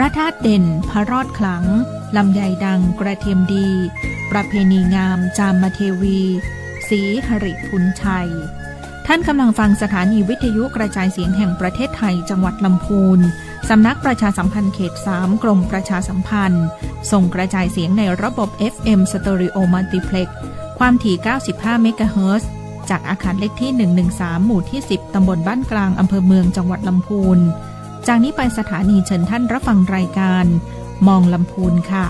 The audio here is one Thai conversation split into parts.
ระธาตุเด่นพระรอดขลังลำไยดังกระเทียมดีประเพณีงามจามเทวีศรีหริพุนชัยท่านกำลังฟังสถานีวิทยุกระจายเสียงแห่งประเทศไทยจังหวัดลำพูนสำนักประชาสัมพันธ์เขต 3 กรมประชาสัมพันธ์ส่งกระจายเสียงในระบบ FM Stereo Multiplex ความถี่ 95 เมกะเฮิรตซ์จากอาคารเลขที่ 113 หมู่ที่ 10 ตำบลบ้านกลางอำเภอเมืองจังหวัดลำพูนจากนี้ไปสถานีเชิญท่านรับฟังรายการมองลำพูนค่ะ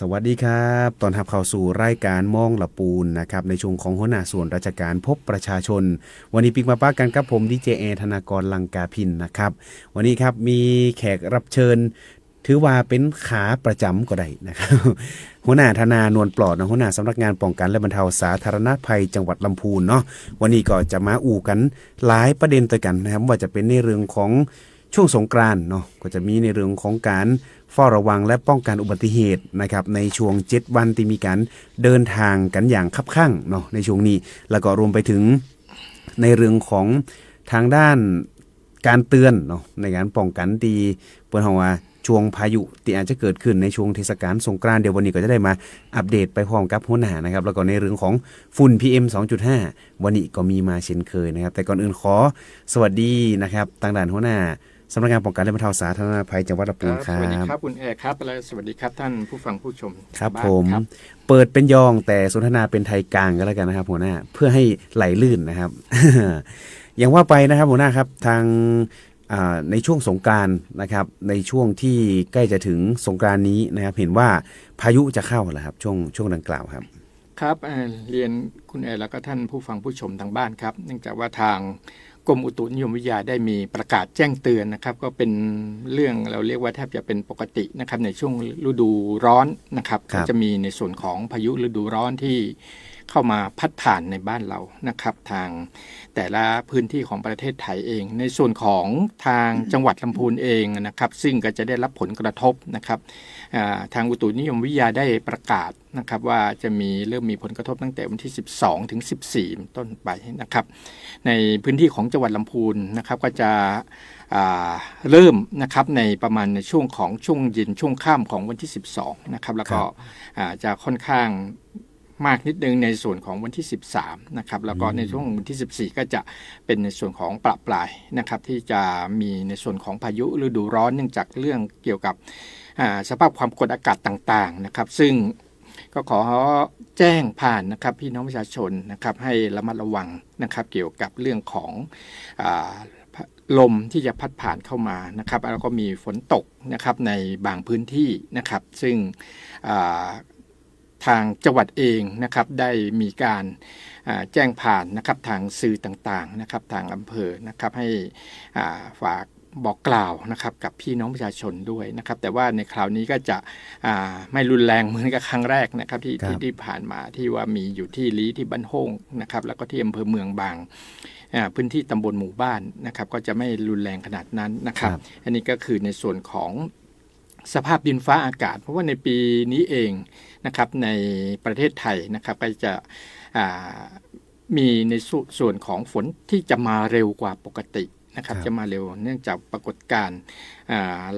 สวัสดีครับตอนรับเข้าสู่รายการมองละปูนนะครับในช่วงของหัวหน้าส่วนราชการพบประชาชนวันนี้ปิกมาป้ากันกับผมดีเจแอธนากรลังกาพินนะครับวันนี้ครับมีแขกรับเชิญถือว่าเป็นขาประจำก็ได้นะครับหัวหน้าธนานวลปลอดนะหัวหน้าสำนักงานป้องกันและบรรเทาสาธารณภัยจังหวัดลำพูนเนาะวันนี้ก็จะมาอู่กันหลายประเด็นต่อกันนะครับว่าจะเป็นในเรื่องของช่วงสงกรานต์เนาะก็จะมีในเรื่องของการเฝ้าระวังและป้องกันอุบัติเหตุนะครับในช่วง7วันที่มีการเดินทางกันอย่างคับคั่งเนาะในช่วงนี้แล้วก็รวมไปถึงในเรื่องของทางด้านการเตือนเนาะในการป้องกันที่เปิ้นเฮาว่าช่วงพายุที่อาจจะเกิดขึ้นในช่วงเทศกาลสงกรานต์เดี๋ยววันนี้ก็จะได้มาอัปเดตไปพร้อมกับหัวหน้านะครับแล้วก็ในเรื่องของฝุ่น PM 2.5 วันนี้ก็มีมาเช่นเคยนะครับแต่ก่อนอื่นขอสวัสดีนะครับทางด้านหัวหน้าสำนักงานป้องกันและบรรเทาสาธารณภัยจังหวัดลำพูนครับสวัสดีครับคุณแอร์ครับและสวัสดีครับท่านผู้ฟังผู้ชมครับผมเปิดเป็นยองแต่สนทนาเป็นไทยกลางก็แล้วกันนะครับหัวหน้าเพื่อให้ไหลลื่นนะครับ อย่างว่าไปนะครับหัวหน้าครับทางในช่วงสงกรานต์นะครับในช่วงที่ใกล้จะถึงสงกรานต์นี้นะครับเห็นว่าพายุจะเข้าแล้วครับช่วงดังกล่าวครับครับเรียนคุณแอร์แล้วก็ท่านผู้ฟังผู้ชมทางบ้านครับเนื่องจากว่าทางกรมอุตุนิยมวิทยาได้มีประกาศแจ้งเตือนนะครับก็เป็นเรื่องเราเรียกว่าแทบจะเป็นปกตินะครับในช่วงฤดูร้อนนะครับก็จะมีในส่วนของพายุฤดูร้อนที่ เข้ามาพัดผ่านในบ้านเรานะครับทางแต่ละพื้นที่ของประเทศไทยเองในส่วนของทางจังหวัดลำพูนเองนะครับซึ่งก็จะได้รับผลกระทบนะครับทางอุตุนิยมวิทยาได้ประกาศนะครับว่าจะเริ่มมีผลกระทบตั้งแต่วันที่12ถึง14ต้นไปนะครับในพื้นที่ของจังหวัดลำพูนนะครับก็จะเริ่มนะครับในประมาณในช่วงเย็นช่วงค่ำของวันที่12นะครับแล้วก็จะค่อนข้างมากนิดนึงในส่วนของวันที่13นะครับแล้วก็ในช่วงวันที่14ก็จะเป็นในส่วนของประปรายนะครับที่จะมีในส่วนของพายุฤดูร้อนเนื่องจากเรื่องเกี่ยวกับสภาพความกดอากาศต่างๆนะครับซึ่งก็ขอแจ้งผ่านนะครับพี่น้องประชาชนนะครับให้ระมัดระวังนะครับเกี่ยวกับเรื่องของลมที่จะพัดผ่านเข้ามานะครับแล้วก็มีฝนตกนะครับในบางพื้นที่นะครับซึ่งทางจังหวัดเองนะครับได้มีการแจ้งผ่านนะครับทางสื่อต่างๆนะครับทางอำเภอนะครับให้ฝากบอกกล่าวนะครับกับพี่น้องประชาชนด้วยนะครับแต่ว่าในคราวนี้ก็จะไม่รุนแรงเหมือนกับครั้งแรกนะครับที่ผ่านมาที่ว่ามีอยู่ที่ลี้ที่บ้านโฮ่งนะครับแล้วก็ที่อำเภอเมืองบางพื้นที่ตำบลหมู่บ้านนะครับก็จะไม่รุนแรงขนาดนั้นนะครับอันนี้ก็คือในส่วนของสภาพดินฟ้าอากาศเพราะว่าในปีนี้เองนะครับในประเทศไทยนะครับก็จะมีในส่วนของฝนที่จะมาเร็วกว่าปกตินะครับจะมาเร็วเนื่องจากปรากฏการณ์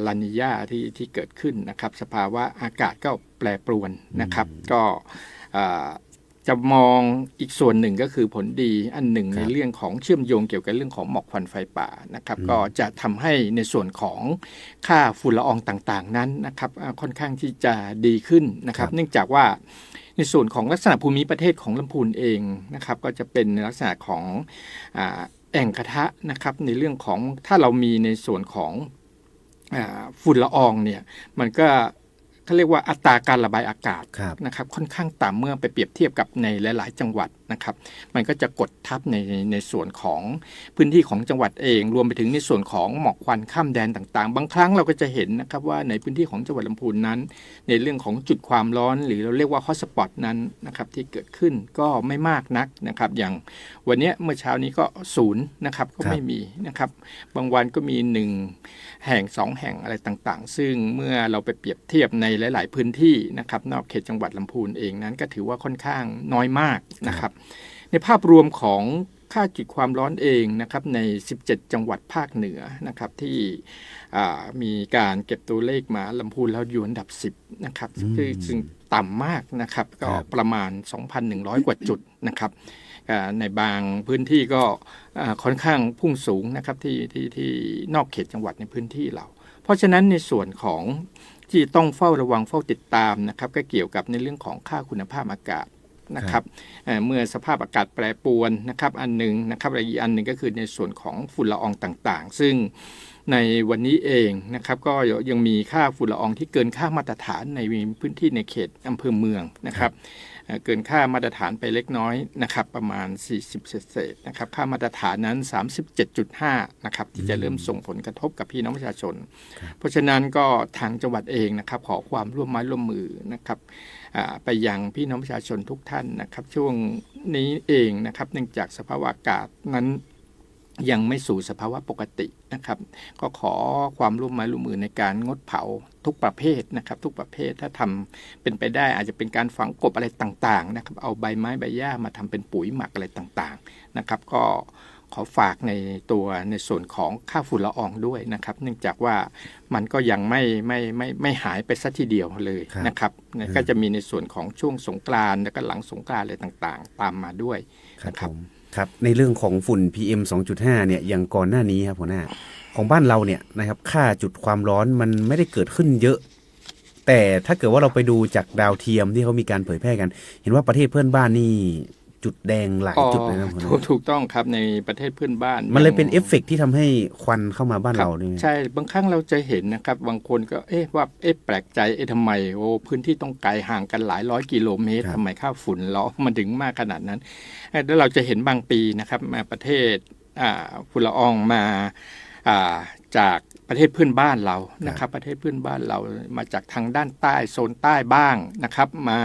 ลานีญาที่เกิดขึ้นนะครับสภาวะอากาศก็แปรปรวนนะครับก็จะมองอีกส่วนหนึ่งก็คือผลดีอันหนึ่งในเรื่องของเชื่อมโยงเกี่ยวกับเรื่องของหมอกควันไฟป่านะครับก็จะทำให้ในส่วนของค่าฝุ่นละอองต่างๆนั้นนะครับค่อนข้างที่จะดีขึ้นนะครับเนื่องจากว่าในส่วนของลักษณะภูมิประเทศของลำพูนเองนะครับก็จะเป็นในลักษณะของแอ่งกระทะนะครับในเรื่องของถ้าเรามีในส่วนของฝุ่นละอองเนี่ยมันก็เขาเรียกว่าอัตราการระบายอากาศนะครับค่อนข้างต่ำเมื่อไปเปรียบเทียบกับในหลายๆจังหวัดนะครับมันก็จะกดทับในส่วนของพื้นที่ของจังหวัดเองรวมไปถึงในส่วนของหมอกควันข้ามแดนต่างๆบางครั้งเราก็จะเห็นนะครับว่าในพื้นที่ของจังหวัดลำพูนนั้นในเรื่องของจุดความร้อนหรือเราเรียกว่าฮอตสปอตนั้นนะครับที่เกิดขึ้นก็ไม่มากนักนะครับอย่างวันนี้เมื่อเช้านี้ก็0นะครับก็ไม่มีนะครับบางวันก็มี1แห่ง2แห่งอะไรต่างๆซึ่งเมื่อเราไปเปรียบเทียบในหลายๆพื้นที่นะครับนอกเขตจังหวัดลำพูนเองนั้นก็ถือว่าค่อนข้างน้อยมากนะครับในภาพรวมของค่าจุดความร้อนเองนะครับใน17จังหวัดภาคเหนือนะครับที่มีการเก็บตัวเลขมาลำพูนแล้วอยู่อันดับ10นะครับซึ่งต่ำมากนะครับก็ประมาณ 2,100 กว่าจุดนะครับในบางพื้นที่ก็ค่อนข้างพุ่งสูงนะครับที่นอกเขตจังหวัดในพื้นที่เราเพราะฉะนั้นในส่วนของที่ต้องเฝ้าระวังเฝ้าติดตามนะครับก็เกี่ยวกับในเรื่องของค่าคุณภาพอากาศนะครับเมื่อสภาพอากาศแปรปรวนนะครับอันหนึ่งนะครับอีกอันหนึ่งก็คือในส่วนของฝุ่นละอองต่างๆซึ่งในวันนี้เองนะครับก็ยังมีค่าฝุ่นละอองที่เกินค่ามาตรฐานในพื้นที่ในเขตอำเภอเมืองนะครับเกินค่ามาตรฐานไปเล็กน้อยนะครับประมาณ40เศษนะครับค่ามาตรฐานนั้น 37.5 นะครับที่จะเริ่มส่งผลกระทบกับพี่น้องประชาชนเพราะฉะนั้นก็ทางจังหวัดเองนะครับขอความร่วมไม้ร่วมมือนะครับไปยังพี่น้องประชาชนทุกท่านนะครับช่วงนี้เองนะครับเนื่องจากสภาวะอากาศนั้นยังไม่สู่สภาวะปกตินะครับก็ขอความร่วมไม้ร่วมมือในการงดเผาทุกประเภทนะครับทุกประเภทถ้าทำเป็นไปได้อาจจะเป็นการฝังกบอะไรต่างๆนะครับเอาใบไม้ใบหญ้ามาทำเป็นปุ๋ยหมักอะไรต่างๆนะครับก็ขอฝากในส่วนของค่าฝุ่นละอองด้วยนะครับเนื่องจากว่ามันก็ยังไม่หายไปซะทีเดียวเลยนะครับก็จะมีในส่วนของช่วงสงกรานต์แล้วก็หลังสงกรานต์อะไรต่างๆตามมาด้วยนะครับครับในเรื่องของฝุ่น PM 2.5 เนี่ยอย่างก่อนหน้านี้ครับหัวหน้าของบ้านเราเนี่ยนะครับค่าจุดความร้อนมันไม่ได้เกิดขึ้นเยอะแต่ถ้าเกิดว่าเราไปดูจากดาวเทียมที่เขามีการเผยแพร่กันเห็นว่าประเทศเพื่อนบ้านนี่จุดแดงหลายจุดเลยนะถูกต้องครับในประเทศเพื่อนบ้านมันเลยเป็นเอฟเฟกต์ที่ทำให้ควันเข้ามาบ้านเราเนี่ยใช่บางครั้งเราจะเห็นนะครับบางคนก็แปลกใจทำไมพื้นที่ต้องไกลห่างกันหลายร้อยกิโลเมตรทำไมค่าฝุ่นละอองมันถึงมากขนาดนั้นแล้วเราจะเห็นบางปีนะครับมาประเทศฝุ่นละอองมาจาก ประเทศเพื่อนบ้านเรานะครับประเทศเพื่อนบ้านเรามาจากทางด้านใต้โซนใต้บ้างนะครับมา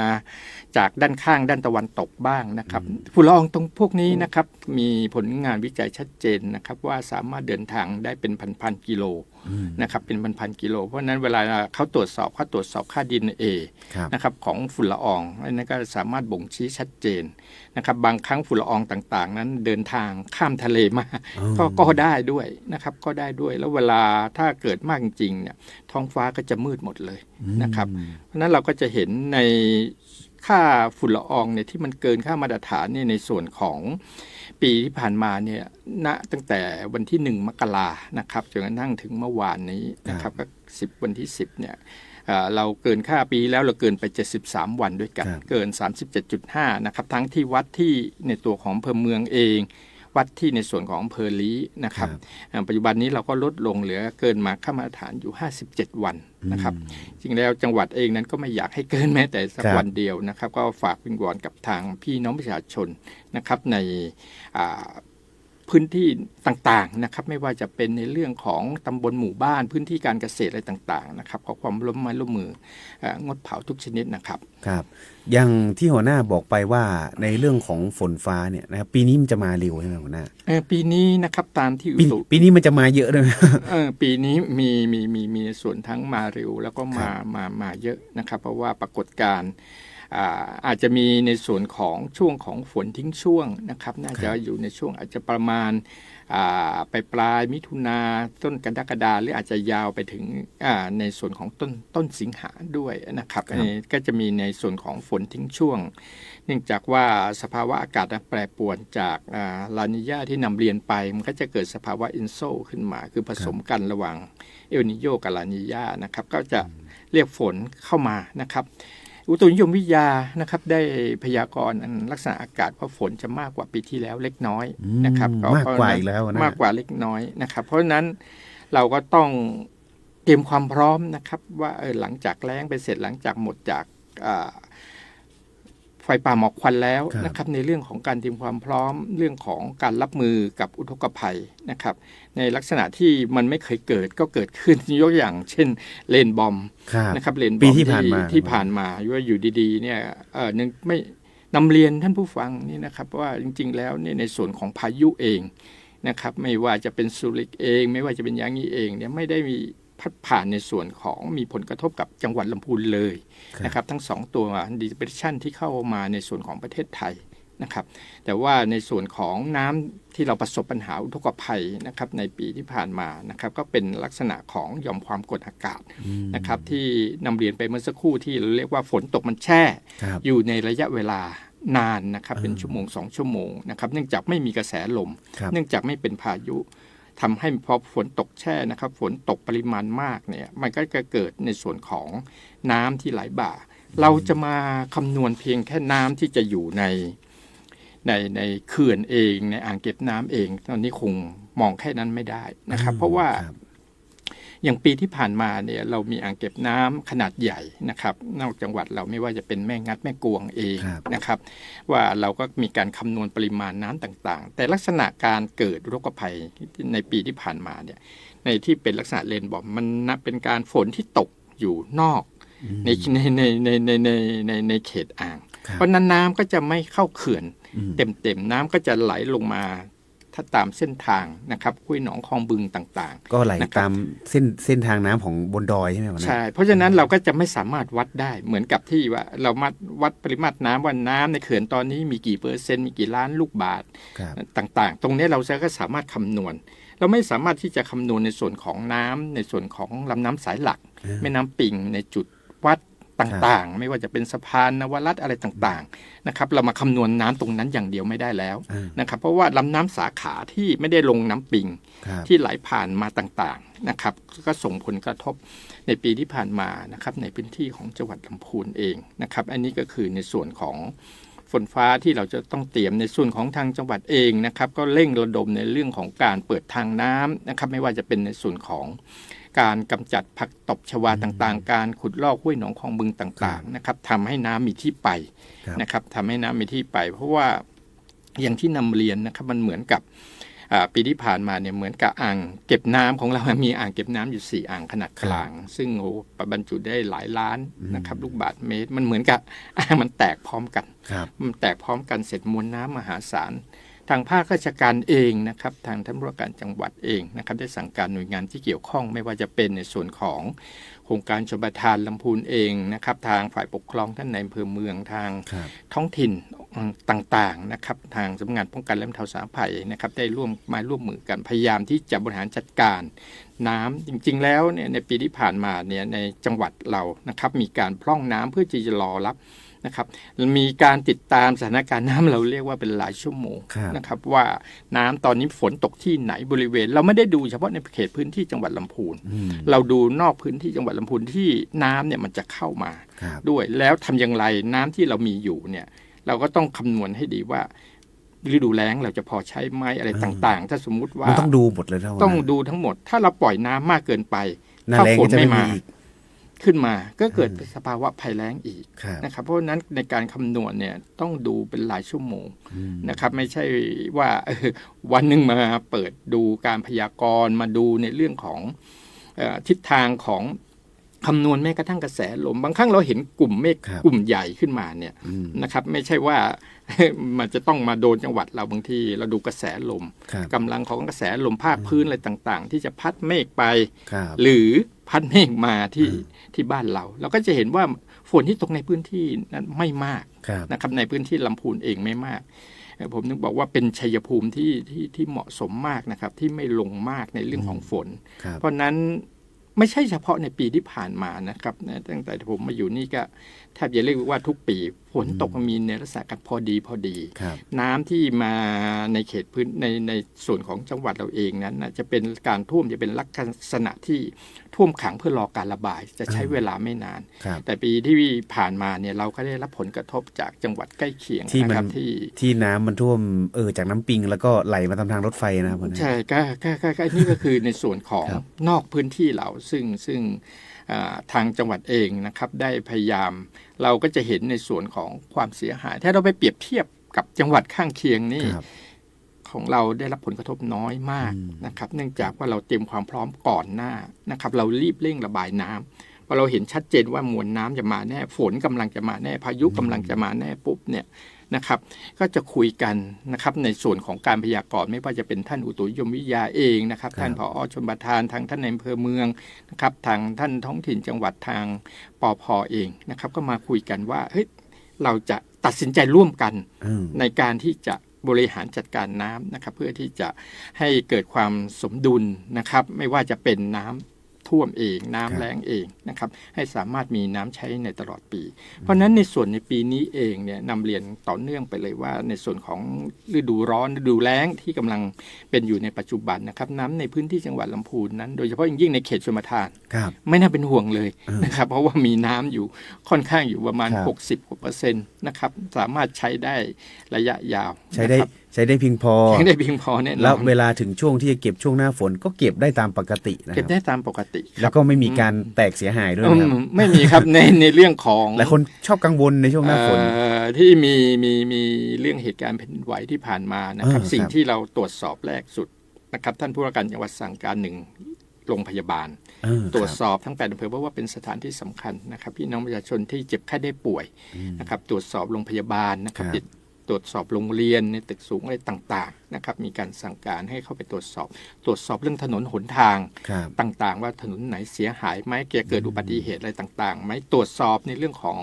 จากด้านข้างด้านตะวันตกบ้างนะครับฝุ่นละอองตรงพวกนี้นะครับมีผลงานวิจัยชัดเจนนะครับว่าสามารถเดินทางได้เป็นพันๆกิโลนะครับเป็นพันๆกิโลเพราะฉะนั้นเวลาเขาตรวจสอบค่า DNA นะครับของฝุ่นละอองอันนั้นก็สามารถบ่งชี้ชัดเจนนะครับบางครั้งฝุ่นละอองต่างๆนั้นเดินทางข้ามทะเลมาก็ได้ด้วยนะครับก็ได้ด้วยแล้วเวลาถ้าเกิดมากจริงๆเนี่ยท้องฟ้าก็จะมืดหมดเลยนะครับเพราะนั้นเราก็จะเห็นในค่าฝุ่นละอองเนี่ยที่มันเกินค่ามาตรฐานเนี่ยในส่วนของปีที่ผ่านมาเนี่ยณตั้งแต่วันที่1 มกรานะครับจนกระทั่งถึงเมื่อวานนี้นะครับก็วันที่10เนี่ยเราเกินค่าปีแล้วเราเกินไป73วันด้วยกันเกิน 37.5 นะครับทั้งที่วัดที่ในตัวของอำเภอเมืองเองวัดที่ในส่วนของอำเภอลี้นะครับปัจจุบันนี้เราก็ลดลงเหลือเกินมาค่ามาตรฐานอยู่57วันนะครับจริงแล้วจังหวัดเองนั้นก็ไม่อยากให้เกินแม้แต่สักวันเดียวนะครับก็ฝากวิงวอนกับทางพี่น้องประชาชนนะครับในพื้นที่ต่างๆนะครับไม่ว่าจะเป็นในเรื่องของตำบลหมู่บ้านพื้นที่การเกษตรอะไรต่างๆนะครับขอความร่วมมืองดเผาทุกชนิดนะครับครับอย่างที่หัวหน้าบอกไปว่าในเรื่องของฝนฟ้าเนี่ยนะครับปีนี้มันจะมาเร็วใช่ไหมหัวหน้าปีนี้นะครับตามที่ปีนี้มันจะมาเยอะเลยปีนี้มีส่วนทั้งมาเร็วแล้วก็มาเยอะนะครับเพราะว่าปรากฏการณ์อาจจะมีในส่วนของช่วงของฝนทิ้งช่วงนะครับน่าจะอยู่ในช่วงอาจจะประมาณปลายมิถุนาต้นกรกฎาหรืออาจจะยาวไปถึงในส่วนของต้นสิงหาด้วยนะครับก็จะมีในส่วนของฝนทิ้งช่วงเนื่องจากว่าสภาวะอากาศแปรปรวนจากลานิญาที่นำเรียนไปมันก็จะเกิดสภาวะเอนโซขึ้นมาคือผสมกันระหว่างเอลนิโญกับลานิญานะครับก็จะเรียกฝนเข้ามานะครับอุตุนิยมวิทยานะครับได้พยากรณ์ลักษณะอากาศว่าฝนจะมากกว่าปีที่แล้วเล็กน้อยนะครับมากกว่าอีกแล้วนะมากกว่าเล็กน้อยนะครับเพราะฉะนั้นเราก็ต้องเตรียมความพร้อมนะครับว่าหลังจากแล้งไปเสร็จหลังจากหมดจากไฟป่าหมอกควันแล้วนะครับในเรื่องของการเตรียมความพร้อมเรื่องของการรับมือกับอุทกภัยนะครับในลักษณะที่มันไม่เคยเกิดก็เกิดขึ้นยกอย่างเช่นเลนบอมนะครับเลนบอมที่ผ่านมาว่าอยู่ดีๆเนี่ยนึงไม่นำเรียนท่านผู้ฟังนี่นะครับว่าจริงๆแล้วเนี่ยในส่วนของพายุเองนะครับไม่ว่าจะเป็นซูริกเองไม่ว่าจะเป็นยางงี้เองเนี่ยไม่ได้มีพัดผ่านในส่วนของมีผลกระทบกับจังหวัดลำพูนเลยนะครับทั้ง2ตัวdepression ที่เข้ามาในส่วนของประเทศไทยนะครับแต่ว่าในส่วนของน้ำที่เราประสบปัญหาอุทกภัยนะครับในปีที่ผ่านมานะครับก็เป็นลักษณะของหย่อมความกดอากาศนะครับที่นำเรียนไปเมื่อสักครู่ที่เราเรียกว่าฝนตกมันแช่อยู่ในระยะเวลานานนะครับเป็นชั่วโมง2ชั่วโมงนะครับเนื่องจากไม่มีกระแสลมเนื่องจากไม่เป็นพายุทำให้พอฝนตกแช่นะครับฝนตกปริมาณมากเนี่ยมันก็จะเกิดในส่วนของน้ำที่ไหลบ่าเราจะมาคำนวณเพียงแค่น้ำที่จะอยู่ในเขื่อนเองในอ่างเก็บน้ำเองตอนนี้คงมองแค่นั้นไม่ได้นะครับเพราะว่าอย่างปีที่ผ่านมาเนี่ยเรามีอ่างเก็บน้ำขนาดใหญ่นะครับนอกจังหวัดเราไม่ว่าจะเป็นแม่งัดแม่กวงเองนะครับว่าเราก็มีการคำนวณปริมาณน้ำต่างๆแต่ลักษณะการเกิดอุทกภัยในปีที่ผ่านมาเนี่ยในที่เป็นลักษณะเลนบอมมันนับเป็นการฝนที่ตกอยู่นอกในเขตอ่างเพราะนั้นน้ำก็จะไม่เข้าเขื่อนเต็มน้ำก็จะไหลลงมาถ้าตามเส้นทางนะครับห้วยหนองคลองบึงต่างๆก็ไหลตามเส้นทางน้ำของบนดอยใช่ไหมครับใช่เพราะฉะนั้นเราก็จะไม่สามารถวัดได้เหมือนกับที่ว่าเรามาวัดปริมาตรน้ำว่าน้ำในเขื่อนตอนนี้มีกี่เปอร์เซ็นต์มีกี่ล้านลูกบาศก์ต่างๆตรงนี้เราก็สามารถคำนวณเราไม่สามารถที่จะคำนวณในส่วนของน้ำในส่วนของลำน้ำสายหลักแม่น้ำปิงในจุดวัดต่างๆไม่ว่าจะเป็นสะพานนวรัตน์อะไรต่างๆนะครับเรามาคำนวณน้ำตรงนั้นอย่างเดียวไม่ได้แล้วนะครับเพราะว่าลำน้ำสาขาที่ไม่ได้ลงน้ำปิงที่ไหลผ่านมาต่างๆนะครับก็ส่งผลกระทบในปีที่ผ่านมานะครับในพื้นที่ของจังหวัดลำพูนเองนะครับอันนี้ก็คือในส่วนของฝนฟ้าที่เราจะต้องเตรียมในส่วนของทางจังหวัดเองนะครับก็เร่งระดมในเรื่องของการเปิดทางน้ำนะครับไม่ว่าจะเป็นในส่วนของการกำจัดผักตบชวาต่างๆการขุดลอกห้วยหนองคลองบึงต่างๆนะครับทำให้น้ำมีที่ไปนะครับทำให้น้ำมีที่ไปเพราะว่าอย่างที่นำเรียนนะครับมันเหมือนกับ ปีที่ผ่านมาเนี่ยเหมือนกับอ่างเก็บน้ำของเรามีอ่างเก็บน้ำอยู่4อ่างขนาดกลางซึ่งบรรจุได้หลายล้านนะครับลูกบาศก์เมตรมันเหมือนกับอ่างมันแตกพร้อมกันมันแตกพร้อมกันเสร็จมวลน้ำมหาศาลทางภาคราชการเองนะครับทางท่านผู้ว่าการจังหวัดเองนะครับได้สั่งการหน่วยงานที่เกี่ยวข้องไม่ว่าจะเป็นในส่วนของโครงการชลประทานลำพูนเองนะครับทางฝ่ายปกครองท่านในอำเภอเมืองทางท้องถิ่นต่างๆนะครับทางสำนักงานป้องกันและบรรเทาสาธารณภัยนะครับได้ร่วมมือกันพยายามที่จะบริหารจัดการน้ำจริงๆแล้วเนี่ยในปีที่ผ่านมาเนี่ยในจังหวัดเรานะครับมีการพร่องน้ำเพื่อที่จะรอรับนะครับมีการติดตามสถานการณ์น้ำเราเรียกว่าเป็นหลายชั่วโมงนะครับว่าน้ำตอนนี้ฝนตกที่ไหนบริเวณเราไม่ได้ดูเฉพาะในเขตพื้นที่จังหวัดลำพูนเราดูนอกพื้นที่จังหวัดลำพูนที่น้ำเนี่ยมันจะเข้ามาด้วยแล้วทำอย่างไรน้ำที่เรามีอยู่เนี่ยเราก็ต้องคำนวณให้ดีว่าฤดูแล้งเราจะพอใช้ไหมอะไรต่างๆถ้าสมมุติว่าต้องดูหมดเลยต้องดูทั้งหมดถ้าเราปล่อยน้ำมากเกินไปถ้าฝนไม่มาขึ้นมาก็เกิดสภาวะภัยแล้งอีกนะครับเพราะฉะนั้นในการคำนวณเนี่ยต้องดูเป็นหลายชั่วโมงนะครับไม่ใช่ว่าวันหนึ่งมาเปิดดูการพยากรณ์มาดูในเรื่องของทิศทางของคำนวณแม้กระทั่งกระแสลมบางครั้งเราเห็นกลุ่มเมฆกลุ่มใหญ่ขึ้นมาเนี่ยนะครับไม่ใช่ว่ามันจะต้องมาโดนจังหวัดเราบางทีเราดูกระแสลมกำลังของกระแสลมภาคพื้นอะไรต่างๆที่จะพัดเมฆไปหรือพัดเมฆมาที่บ้านเราก็จะเห็นว่าฝนที่ตกในพื้นที่นั้นไม่มากนะครับในพื้นที่ลำพูนเองไม่มากผมนึกบอกว่าเป็นชัยภูมิที่เหมาะสมมากนะครับที่ไม่ลงมากในเรื่องของฝนเพราะนั้นไม่ใช่เฉพาะในปีที่ผ่านมานะครับตั้งแต่ผมมาอยู่นี่ก็แทบจะเรียกว่าทุกปีฝนตกมีในลักษณะกันพอดีน้ำที่มาในเขตพื้นในส่วนของจังหวัดเราเองนั้นจะเป็นการท่วมจะเป็นลักษณะที่ท่วมขังเพื่อรอการระบายจะใช้เวลาไม่นานแต่ปีที่ผ่านมาเนี่ยเราก็ได้รับผลกระทบจากจังหวัดใกล้เคียงนะครับที่น้ำมันท่วมจากน้ำปิงแล้วก็ไหลมาตามทางรถไฟนะครับใช่ก็นี่ก็คือในส่วนของนอกพื้นที่เราซึ่งทางจังหวัดเองนะครับได้พยายามเราก็จะเห็นในส่วนของความเสียหายถ้าเราไปเปรียบเทียบกับจังหวัดข้างเคียงนี่ของเราได้รับผลกระทบน้อยมากนะครับเนื่องจากว่าเราเตรียมความพร้อมก่อนหน้านะครับเรารีบเร่งระบายน้ำพอเราเห็นชัดเจนว่ามวลน้ำจะมาแน่ฝนกำลังจะมาแน่พายุกำลังจะมาแน่ปุ๊บเนี่ยนะครับก็จะคุยกันนะครับในส่วนของการพยากรณ์ไม่ว่าจะเป็นท่านอุตุนิยมวิทยาเองนะครับท่านผอ.ชลประทานทางท่านในอำเภอเมืองนะครับทางท่านท้องถิ่นจังหวัดทางปภ.เองนะครับก็มาคุยกันว่าเฮ้ยเราจะตัดสินใจร่วมกันในการที่จะบริหารจัดการน้ำนะครับเพื่อที่จะให้เกิดความสมดุลนะครับไม่ว่าจะเป็นน้ำท่วมเองน้ำแล้งเองนะครับให้สามารถมีน้ำใช้ในตลอดปีเพราะฉะนั้นในส่วนในปีนี้เองเนี่ยนำเรียนต่อเนื่องไปเลยว่าในส่วนของฤดูร้อนฤดูแล้งที่กำลังเป็นอยู่ในปัจจุบันนะครับน้ำในพื้นที่จังหวัดลำพูนนั้นโดยเฉพาะยิ่งในเขตชลประทานไม่น่าเป็นห่วงเลยนะครับเพราะว่ามีน้ำอยู่ค่อนข้างอยู่ประมาณ 60% นะครับสามารถใช้ได้ระยะยาวใช้ได้เพียงพอแน่นอนแล้วเวลาถึงช่วงที่จะเก็บช่วงหน้าฝนก็เก็บได้ตามปกตินะครับเก็บได้ตามปกติแล้วก็ไม่มีการแตกเสียหายด้วยครับไม่มีครับในเรื่องของหลายคนชอบกังวลในช่วงหน้าฝนที่มีเรื่องเหตุการณ์แผ่นดินไหวที่ผ่านมานะครับสิ่งที่เราตรวจสอบแรกสุดนะครับท่านผู้ว่าการจังหวัดสั่งการ1โรงพยาบาลตรวจสอบทั้ง8อำเภอเพราะว่าเป็นสถานที่สำคัญนะครับพี่น้องประชาชนที่เจ็บไข้ได้ป่วยนะครับตรวจสอบโรงพยาบาลนะครับตรวจสอบโรงเรียนในตึกสูงอะไรต่างๆนะครับมีการสั่งการให้เข้าไปตรวจสอบเรื่องถนนหนทางต่างๆว่าถนนไหนเสียหายไหมเกิดอุบัติเหตุอะไรต่างๆไหมตรวจสอบในเรื่องของ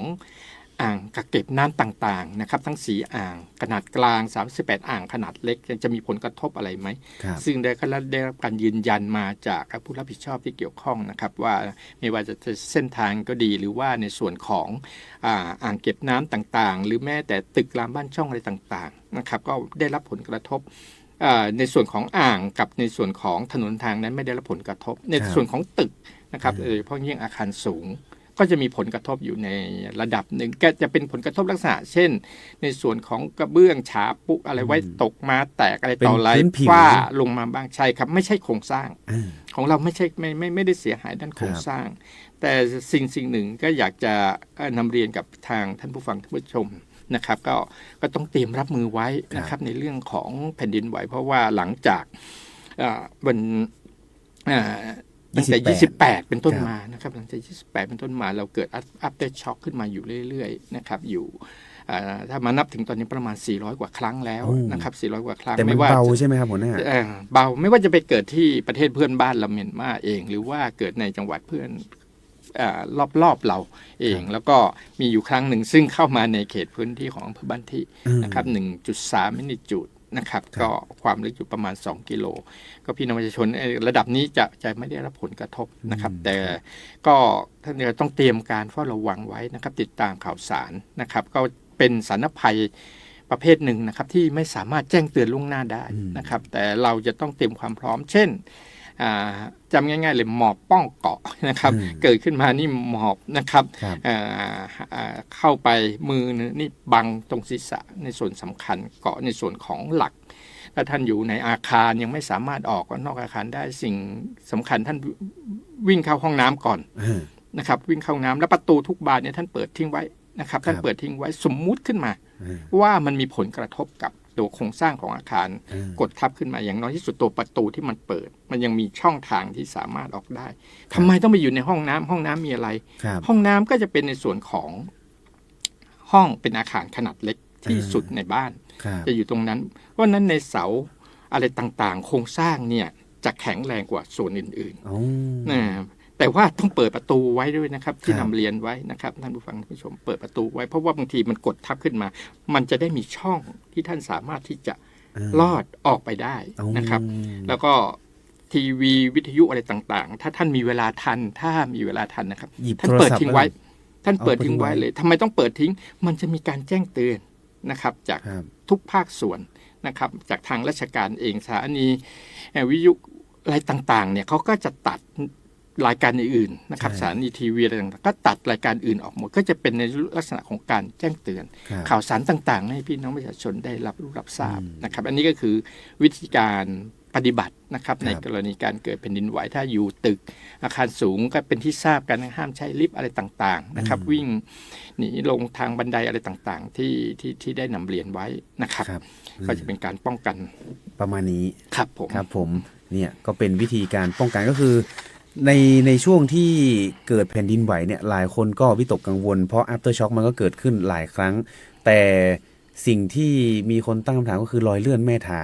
อ่างกักเก็บน้ำต่างๆนะครับทั้ง4อ่างขนาดกลาง38อ่างขนาดเล็กจะมีผลกระทบอะไรไหมซึ่งได้รับการยืนยันมาจากผู้รับผิดชอบที่เกี่ยวข้องนะครับว่าไม่ว่าจะเส้นทางก็ดีหรือว่าในส่วนของอ่างเก็บน้ำต่างๆหรือแม้แต่ตึกรามบ้านช่องอะไรต่างๆนะครับก็ได้รับผลกระทบในส่วนของอ่างกับในส่วนของถนนทางนั้นไม่ได้รับผลกระทบในส่วนของตึกนะครับเพราะยิ่งอาคารสูงก็จะมีผลกระทบอยู่ในระดับหนึ่งก็จะเป็นผลกระทบลักษณะเช่นในส่วนของกระเบื้องฉาบปุ๊อะไรไว้ตกมาแตกอะไรต่ออะไรฝ้าลงมาบ้างใช่ครับไม่ใช่โครงสร้างของเราไม่ใช่ไม่ได้เสียหายด้านโครงสร้างแต่สิ่งหนึ่งก็อยากจะนำเรียนกับทางท่านผู้ฟังท่านผู้ชม นะครับก็ต้องเตรียมรับมือไว้นะครับในเรื่องของแผ่นดินไหวเพราะว่าหลังจากวันตั้งแต่28เป็นต้นมานะครับหลังจาก28เป็นต้นมาเราเกิดafter shock ขึ้นมาอยู่เรื่อยๆนะครับอยู่ถ้ามานับถึงตอนนี้ประมาณ400กว่าครั้งแล้วนะครับ400กว่าครั้งแต่มันเบาใช่ไหมครับหัวหน้าเบาไม่ว่าจะไปเกิดที่ประเทศเพื่อนบ้านเราเมียนมาเองหรือว่าเกิดในจังหวัดเพื่อนรอบเราเองแล้วก็มีอยู่ครั้งหนึ่งซึ่งเข้ามาในเขตพื้นที่ของอำเภอบ้านที่นะครับ 1.3 มินิจูดนะครับก็ความลึกอยู่ประมาณ2กิโลก็พี่น้องประชาชนระดับนี้จะไม่ได้รับผลกระทบนะครับแต่ก็ท่านต้องเตรียมการเฝ้าระวังไว้นะครับติดตามข่าวสารนะครับก็เป็นสาธารณภัยประเภทหนึ่งนะครับที่ไม่สามารถแจ้งเตือนล่วงหน้าได้นะครับแต่เราจะต้องเตรียมความพร้อมเช่นจำง่ายๆเลยหมอบป้องเกาะนะครับเกิดขึ้นมานี่หมอบนะครับเข้าไปมือนี่บังตรงศีรษะในส่วนสำคัญเกาะในส่วนของหลักถ้าท่านอยู่ในอาคารยังไม่สามารถออกนอกอาคารได้สิ่งสำคัญท่านวิ่งเข้าห้องน้ำก่อนนะครับวิ่งเข้าน้ำแล้วประตูทุกบานเนี่ยท่านเปิดทิ้งไว้นะครับท่านเปิดทิ้งไว้สมมุติขึ้นมาว่ามันมีผลกระทบกับตัวโครงสร้างของอาคารกดทับขึ้นมาอย่างน้อยที่สุดตัวประตูที่มันเปิดมันยังมีช่องทางที่สามารถออกได้ทำไมต้องไปอยู่ในห้องน้ำมีอะไรห้องน้ำก็จะเป็นในส่วนของห้องเป็นอาคารขนาดเล็กที่สุดในบ้านจะอยู่ตรงนั้นเพราะนั้นในเสาอะไรต่างๆโครงสร้างเนี่ยจะแข็งแรงกว่าส่วนอื่นๆแต่ว่าต้องเปิดประตูไว้ด้วยนะครับที่นำเรียนไว้นะครับท่านผู้ฟังท่านผู้ชมเปิดประตูไว้เพราะว่าบางทีมันกดทับขึ้นมามันจะได้มีช่องที่ท่านสามารถที่จะลอดออกไปได้นะครับแล้วก็ทีวีวิทยุอะไรต่างๆถ้าท่านมีเวลาทันนะครับท่านเปิดทิ้งไว้เลยทำไมต้องเปิดทิ้งมันจะมีการแจ้งเตือนนะครับจากทุกภาคส่วนนะครับจากทางราชการเองสถานีวิทยุอะไรต่างๆเนี่ยเขาก็จะตัดรายการอื่นๆนะครับสถานีทีวีอะไรต่างๆก็ตัดรายการอื่นออกหมดก็จะเป็นในลักษณะของการแจ้งเตือนข่าวสารต่างๆให้พี่น้องประชาชนได้รับรู้รับทราบนะครับอันนี้ก็คือวิธีการปฏิบัตินะครับในกรณีการเกิดแผ่นดินไหวถ้าอยู่ตึกอาคารสูงก็เป็นที่ทราบกันห้ามใช้ลิฟต์อะไรต่างๆนะครับวิ่งหนีลงทางบันไดอะไรต่างๆที่ได้นำเรียนไว้นะครับก็จะเป็นการป้องกันประมาณนี้ครับผมเนี่ยก็เป็นวิธีการป้องกันก็คือในช่วงที่เกิดแผ่นดินไหวเนี่ยหลายคนก็วิตกกังวลเพราะ after shock มันก็เกิดขึ้นหลายครั้งแต่สิ่งที่มีคนตั้งคำถามก็คือรอยเลื่อนแม่ทา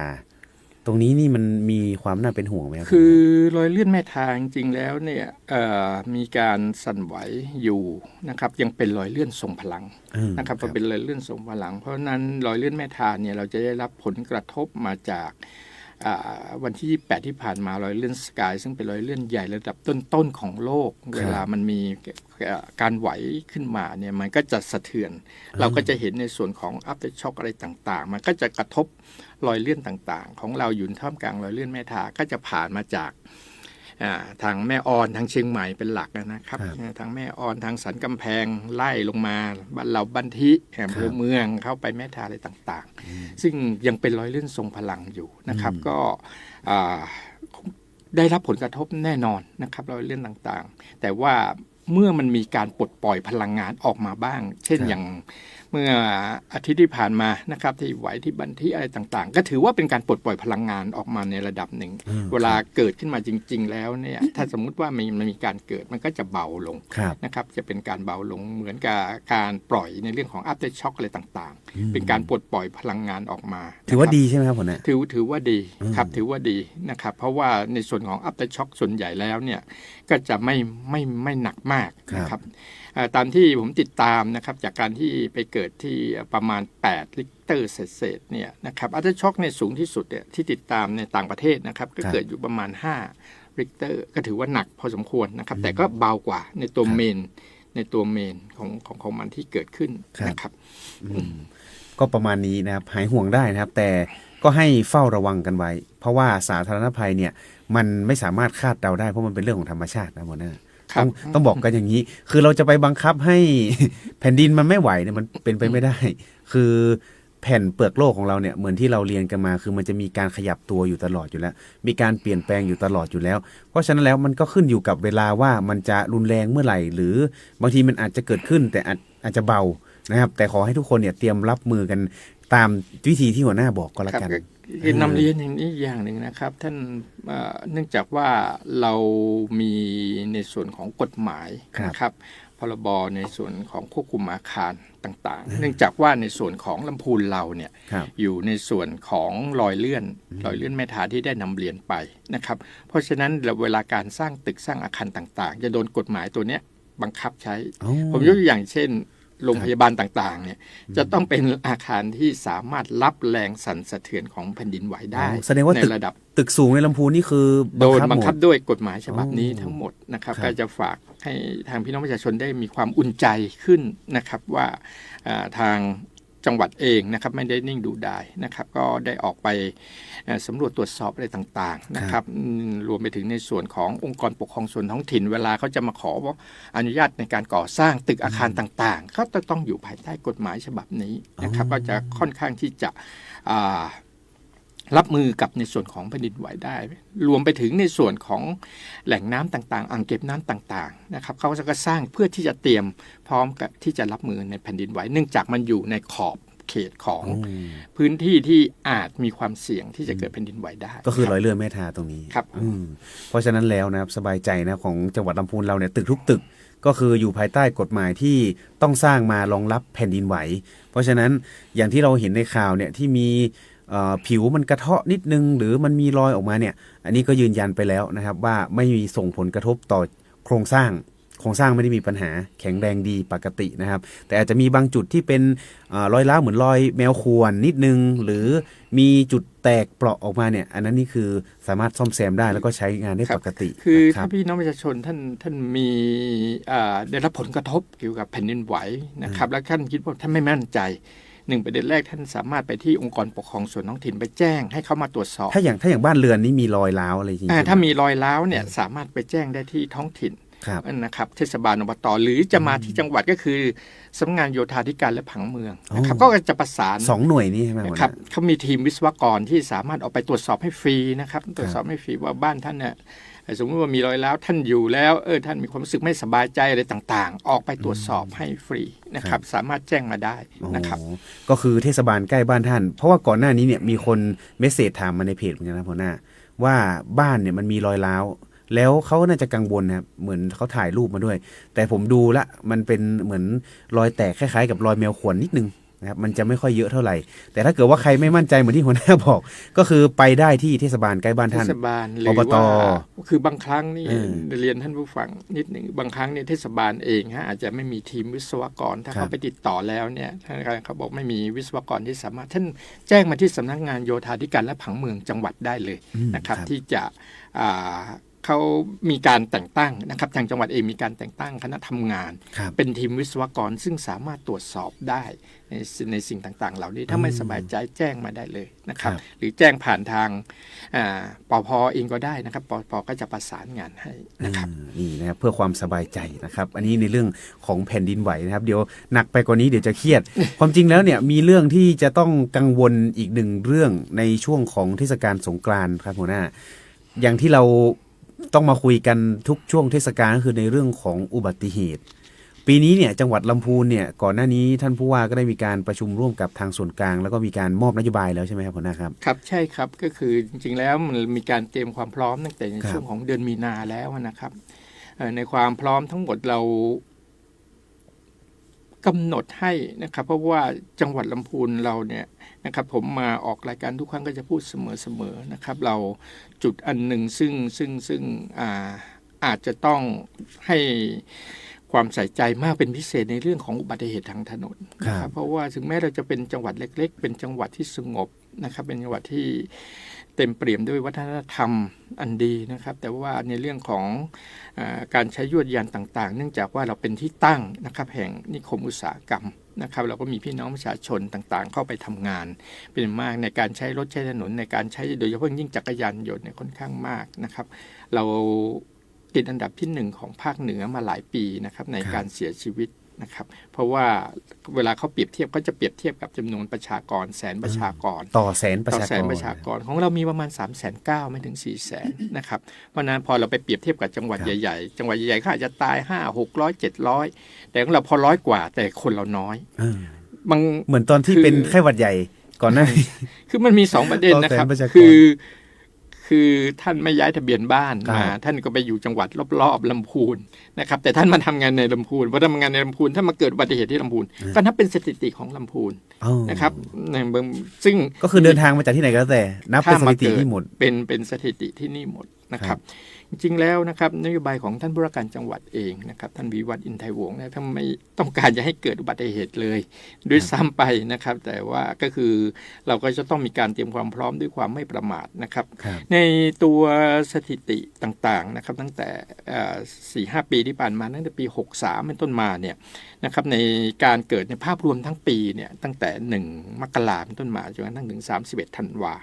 ตรงนี้นี่มันมีความน่าเป็นห่วงไหมครับคือรอยเลื่อนแม่ทาจริงๆแล้วเนี่ยมีการสั่นไหวอยู่นะครับยังเป็นรอยเลื่อนทรงพลังนะครับพอเป็นรอยเลื่อนทรงพลังเพราะนั้นรอยเลื่อนแม่ทาเนี่ยเราจะได้รับผลกระทบมาจากวันที่28ที่ผ่านมารอยเลื่อนสกายซึ่งเป็นรอยเลื่อนใหญ่ระดับต้นๆของโลกเวลามันมีการไหวขึ้นมาเนี่ยมันก็จะสะเทือนเราก็จะเห็นในส่วนของ after shock อะไรต่างๆมันก็จะกระทบรอยเลื่อนต่างๆของเราอยู่ท่ามกลางรอยเลื่อนแม่ทาก็จะผ่านมาจากทางแม่ออนทางเชียงใหม่เป็นหลักนะครับทางแม่ออนทางสันกำแพงไล่ลงมาบ้านเราบันทิอำเภอเมืองเข้าไปแม่ทาอะไรต่างๆซึ่งยังเป็นรอยเลื่อนทรงพลังอยู่นะครับก็ได้รับผลกระทบแน่นอนนะครับรอยเลื่อนต่างๆแต่ว่าเมื่อมันมีการปลดปล่อยพลังงานออกมาบ้างเช่นอย่างเมื่ออาทิตย์ที่ผ่านมานะครับที่ไหวที่บันทิอะไรต่างๆก็ถือว่าเป็นการปลดปล่อยพลังงานออกมาในระดับหนึ่งเวลาเกิดขึ้นมาจริงๆแล้วเนี่ยถ้าสมมุติว่ามันมีการเกิดมันก็จะเบาลงนะครับจะเป็นการเบาลงเหมือนกับการปล่อยในเรื่องของ after shock อะไรต่างๆเป็นการปลดปล่อยพลังงานออกมาถือว่าดีใช่ไหมครับผมนะถือว่าดีครับถือว่าดีนะครับเพราะว่าในส่วนของ after shock ส่วนใหญ่แล้วเนี่ยก็จะไม่หนักมากนะครับตามที่ผมติดตามนะครับจากการที่ไปเกิดที่ประมาณ8ริกเตอร์เศษเนี่ยนะครับafter shockเนี่ยสูงที่สุดเนี่ยที่ติดตามในต่างประเทศนะครับก็เกิดอยู่ประมาณ5ริกเตอร์ก็ถือว่าหนักพอสมควรนะครับแต่ก็เบากว่าในตัวเมนของมันที่เกิดขึ้นนะครับก็ประมาณนี้นะครับหายห่วงได้นะครับแต่ก็ให้เฝ้าระวังกันไว้เพราะว่าสาธารณภัยเนี่ยมันไม่สามารถคาดเดาได้เพราะมันเป็นเรื่องของธรรมชาตินะหมอหน้าต้องบอกกันอย่างนี้คือเราจะไปบังคับให้แผ่นดินมันไม่ไหวเนี่ยมันเป็นไปไม่ได้คือแผ่นเปลือกโลกของเราเนี่ยเหมือนที่เราเรียนกันมาคือมันจะมีการขยับตัวอยู่ตลอดอยู่แล้วมีการเปลี่ยนแปลงอยู่ตลอดอยู่แล้วเพราะฉะนั้นแล้วมันก็ขึ้นอยู่กับเวลาว่ามันจะรุนแรงเมื่อไหร่หรือบางทีมันอาจจะเกิดขึ้นแต่อาจจะเบา นะครับแต่ขอให้ทุกคนเนี่ยเตรียมรับมือกันตามวิธีที่หัวหน้าบอกก็แล้ว ครับ กัน คือนำเรียนอย่างนี้อย่างหนึ่งนะครับท่านเนื่องจากว่าเรามีในส่วนของกฎหมายนะครับพรบในส่วนของควบคุมอาคารต่างๆเนื่องจากว่าในส่วนของลำพูนเราเนี่ยอยู่ในส่วนของรอยเลื่อนแม่ทาที่ได้นำเรียนไปนะครับเพราะฉะนั้นเวลาการสร้างตึกสร้างอาคารต่างๆจะโดนกฎหมายตัวเนี้ยบังคับใช้ผมยกตัวอย่างเช่นโรงพยาบาลต่างๆเนี่ยจะต้องเป็นอาคารที่สามารถรับแรงสั่นสะเทือนของแผ่นดินไหวได้แสดงว่าในระดับตึกสูงในลำพูนนี่คือโดนบังคับด้วยกฎหมายฉบับนี้ทั้งหมดนะครับก็จะฝากให้ทางพี่น้องประชาชนได้มีความอุ่นใจขึ้นนะครับว่าทางจังหวัดเองนะครับไม่ได้นิ่งดูดายนะครับก็ได้ออกไปสำรวจตรวจสอบอะไรต่างๆนะครับรวมไปถึงในส่วนขององค์กรปกครองส่วนท้องถิ่นเวลาเขาจะมาขออนุญาตในการก่อสร้างตึกอาคารต่างๆเขาจะต้องอยู่ภายใต้กฎหมายฉบับนี้นะครับก็จะค่อนข้างที่จะรับมือกับในส่วนของแผ่นดินไหวได้รวมไปถึงในส่วนของแหล่งน้ำต่างๆอ่างเก็บน้ำต่างๆนะครับเขาจะสร้างเพื่อที่จะเตรียมพร้อมกับที่จะรับมือในแผ่นดินไหวเนื่องจากมันอยู่ในขอบเขตของพื้นที่ที่อาจมีความเสี่ยงที่จะเกิดแผ่นดินไหวได้ก็คือรอยเลื่อนแม่ทาตรงนี้ครับเพราะฉะนั้นแล้วนะครับสบายใจนะของจังหวัดลำพูนเราเนี่ยตึกทุกตึกก็คืออยู่ภายใต้กฎหมายที่ต้องสร้างมารองรับแผ่นดินไหวเพราะฉะนั้นอย่างที่เราเห็นในข่าวเนี่ยที่มีผิวมันกระเทาะนิดนึงหรือมันมีรอยออกมาเนี่ยอันนี้ก็ยืนยันไปแล้วนะครับว่าไม่มีส่งผลกระทบต่อโครงสร้างไม่ได้มีปัญหาแข็งแรงดีปกตินะครับแต่อาจจะมีบางจุดที่เป็นรอยร้าวเหมือนรอยแมวข่วนนิดนึงหรือมีจุดแตกเปราะออกมาเนี่ยอันนั้นนี่คือสามารถซ่อมแซมได้แล้วก็ใช้งานได้ปกติคือถ้าพี่น้องประชาชนท่านมีได้รับผลกระทบเกี่ยวกับแผ่นดินไหวนะครับแล้วท่านคิดว่าท่านไม่มั่นใจประเด็นแรกท่านสามารถไปที่องค์กรปกครองส่วนท้องถิ่นไปแจ้งให้เขามาตรวจสอบถ้าอย่างบ้านเรือนนี้มีรอยร้าวอะไรจริงถ้ามีรอยร้าวเนี่ยสามารถไปแจ้งได้ที่ท้องถิ่นนะครับเทศบาลอบต.หรือจะมาที่จังหวัดก็คือสำนักงานโยธาธิการและผังเมืองนะครับก็จะประสาน2หน่วยนี้ใช่ไหมครับเขามีทีมวิศวกรที่สามารถออกไปตรวจสอบให้ฟรีนะครับตรวจสอบให้ฟรีว่าบ้านท่านเนี่ยสมมติว่ามีรอยร้าวท่านอยู่แล้วท่านมีความรู้สึกไม่สบายใจอะไรต่างๆออกไปตรวจสอบให้ฟรีนะครับสามารถแจ้งมาได้นะครับก็คือเทศบาลใกล้บ้านท่านเพราะว่าก่อนหน้านี้เนี่ยมีคนเมสเสจถามมาในเพจเหมือนกันนะพ่อหน้าว่าบ้านเนี่ยมันมีรอยร้าวแล้วเขาน่าจะกังวลนะครับเหมือนเขาถ่ายรูปมาด้วยแต่ผมดูละมันเป็นเหมือนรอยแตกคล้ายๆกับรอยแมวข่วนนิดนึงนะครับมันจะไม่ค่อยเยอะเท่าไหร่แต่ถ้าเกิดว่าใครไม่มั่นใจเหมือนที่หัวหน้าบอกก็คือไปได้ที่เทศบาลใกล้บ้านท่านเทศบาลหรือว่าคือบางครั้งนี่เรียนท่านผู้ฟังนิดหนึ่งบางครั้งเนี่ยเทศบาลเองอาจจะไม่มีทีมวิศวกรถ้าเขาไปติดต่อแล้วเนี่ยท่านเขาบอกไม่มีวิศวกรที่สามารถท่านแจ้งมาที่สำนักงานโยธาธิการและผังเมืองจังหวัดได้เลยนะครับที่จะเขามีการแต่งตั้งนะครับทางจังหวัดเองมีการแต่งตั้งคณะทำงานเป็นทีมวิศวกรซึ่งสามารถตรวจสอบได้ในสิ่งต่างๆเหล่านี้ถ้าไม่สบายใจแจ้งมาได้เลยนะครับหรือแจ้งผ่านทางปภ.เองก็ได้นะครับปภ.ก็จะประสานงานให้นะครับนี่นะครับเพื่อความสบายใจนะครับอันนี้ในเรื่องของแผ่นดินไหวนะครับเดี๋ยวหนักไปกว่านี้เดี๋ยวจะเครียด ความจริงแล้วเนี่ยมีเรื่องที่จะต้องกังวลอีกหนึ่งเรื่องในช่วงของเทศกาลสงกรานต์ครับหัวหน้าอย่างที่เราต้องมาคุยกันทุกช่วงเทศกาลก็คือในเรื่องของอุบัติเหตุปีนี้เนี่ยจังหวัดลำพูนเนี่ยก่อนหน้านี้ท่านผู้ว่าก็ได้มีการประชุมร่วมกับทางส่วนกลางแล้วก็มีการมอบนโยบายแล้วใช่ไหมครับหัวหน้าครับครับใช่ครับก็คือจริงๆแล้วมันมีการเตรียมความพร้อมตั้งแต่ในช่วงของเดือนมีนาแล้วนะครับในความพร้อมทั้งหมดเรากำหนดให้นะครับเพราะว่าจังหวัดลำพูนเราเนี่ยนะครับผมมาออกรายการทุกครั้งก็จะพูดเสมอๆนะครับเราจุดอันหนึ่งซึ่งอาจจะต้องให้ความใส่ใจมากเป็นพิเศษในเรื่องของอุบัติเหตุทางถนนนะครับเพราะว่าถึงแม้เราจะเป็นจังหวัดเล็กๆเป็นจังหวัดที่สงบนะครับเป็นจังหวัดที่เต็มเปี่ยมด้วยวัฒนธรรมอันดีนะครับแต่ว่าในเรื่องของการใช้ยวดยานต่างๆเนื่องจากว่าเราเป็นที่ตั้งนะครับแห่งนิคมอุตสาหกรรมนะครับเราก็มีพี่น้องประชาชนต่างๆเข้าไปทำงานเป็นมากในการใช้รถใช้ถนนในการใช้โดยเฉพาะยิ่งจักรยานยนต์เนี่ยค่อนข้างมากนะครับเราติดอันดับที่1ของภาคเหนือมาหลายปีนะครับในการเสียชีวิต นะครับเพราะว่าเวลาเขาเปรียบเทียบเขาจะเปรียบเทียบกับจำนวนประชากรแสนประชากรต่อแสนประชากรของเรามีประมาณ 3,900,000 ไม่ถึง 400,000 นะครับเพราะนั้นพอเราไปเปรียบเทียบกับจังหวัดใหญ่ๆจังหวัดใหญ่ๆเขาอาจจะตาย5 600 700แต่ของเราพอ100กว่าแต่คนเราน้อยบางเหมือนตอนที่เป็นไข้หวัดใหญ่ก่อนหน้าคือมันมี2ประเด็นนะครับคือท่านไม่ย้ายทะเบียนบ้านมาท่านก็ไปอยู่จังหวัดรอบๆลำพูนนะครับแต่ท่านมาทำงานในลำพูนพอทำงานในลำพูนถ้ามาเกิดอุบัติเหตุที่ลำพูนก็นับเป็นสถิติของลำพูนนะครับซึ่งก็คือเดินทางมาจากที่ไหนก็แล้วแต่นับเป็นสถิติที่หมดเป็นสถิติที่นี่หมดนะครับจริงๆแล้วนะครับนโยบายของท่านผู้ว่าการจังหวัดเองนะครับท่านวิวัฒน์อินไทยวงศ์นะท่านไม่ต้องการจะให้เกิดอุบัติเหตุเลยด้วยซ้ำไปนะครับแต่ว่าก็คือเราก็จะต้องมีการเตรียมความพร้อมด้วยความไม่ประมาทนะครับในตัวสถิติต่างๆนะครับตั้งแต่ 4-5 ปีที่ผ่านมาตั้งแต่ปี63เป็นต้นมาเนี่ยนะครับในการเกิดในภาพรวมทั้งปีเนี่ยตั้งแต่1 มกราคมเป็นต้นมาจนกระทั่งถึง31 ธันวา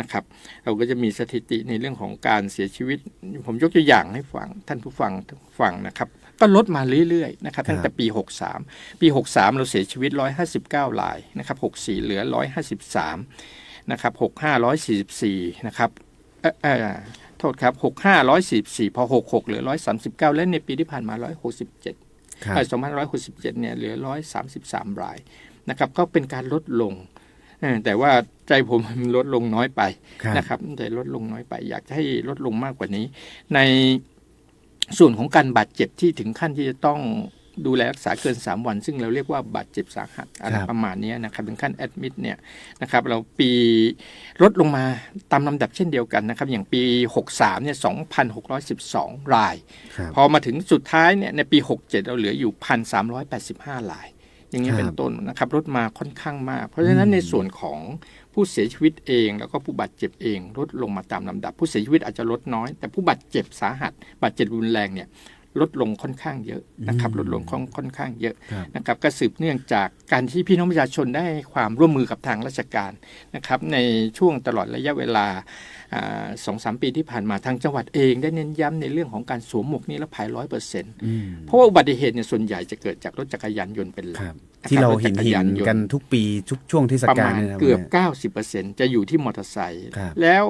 นะครับเราก็จะมีสถิติในเรื่องของการเสียชีวิตผมยกตัวอย่างให้ฟังท่านผู้ฟังนะครับก็ลดมาเรื่อยๆนะครับตั้งแต่ปี63เราเสียชีวิต159รายนะครับ64เหลือ153นะครับ65 144นะครับโทษครับ65 144พอ66เหลือ139และในปีที่ผ่านมา1672567เนี่ยเหลือ133รายนะครับก็เป็นการลดลงแต่ว่าใจผมมันลดลงน้อยไปนะครับแต่ลดลงน้อยไปอยากให้ลดลงมากกว่านี้ในส่วนของการบาดเจ็บที่ถึงขั้นที่จะต้องดูแลรักษาเกิน3วันซึ่งเราเรียกว่าบาดเจ็บสาหัสอะไรประมาณนี้นะครับถึงขั้นแอดมิดเนี่ยนะครับเราปีลดลงมาตามลำดับเช่นเดียวกันนะครับอย่างปี63เนี่ย 2,612 รายพอมาถึงสุดท้ายเนี่ยในปี67เราเหลืออยู่ 1,385 รายอย่างนี้เป็นต้นนะครับลดมาค่อนข้างมากเพราะฉะนั้นในส่วนของผู้เสียชีวิตเองแล้วก็ผู้บาดเจ็บเองลดลงมาตามลำดับผู้เสียชีวิตอาจจะลดน้อยแต่ผู้บาดเจ็บสาหัสบาดเจ็บรุนแรงเนี่ยลดลงค่อนข้างเยอะนะครับลดลงค่อนข้างเยอะนะครับก็สืบเนื่องจากการที่พี่น้องประชาชนได้ความร่วมมือกับทางราชการนะครับในช่วงตลอดระยะเวลา2-3 ปีที่ผ่านมาทางจังหวัดเองได้เน้นย้ำในเรื่องของการสวมหมวกนิรภัย 100% เพราะว่าอุบัติเหตุเนี่ยส่วนใหญ่จะเกิดจากรถจักรยานยนต์เป็นหลักที่เราเห็นกันทุกปีทุกช่วงเทศกาลเกือบ 90% จะอยู่ที่มอเตอร์ไซค์แล้ว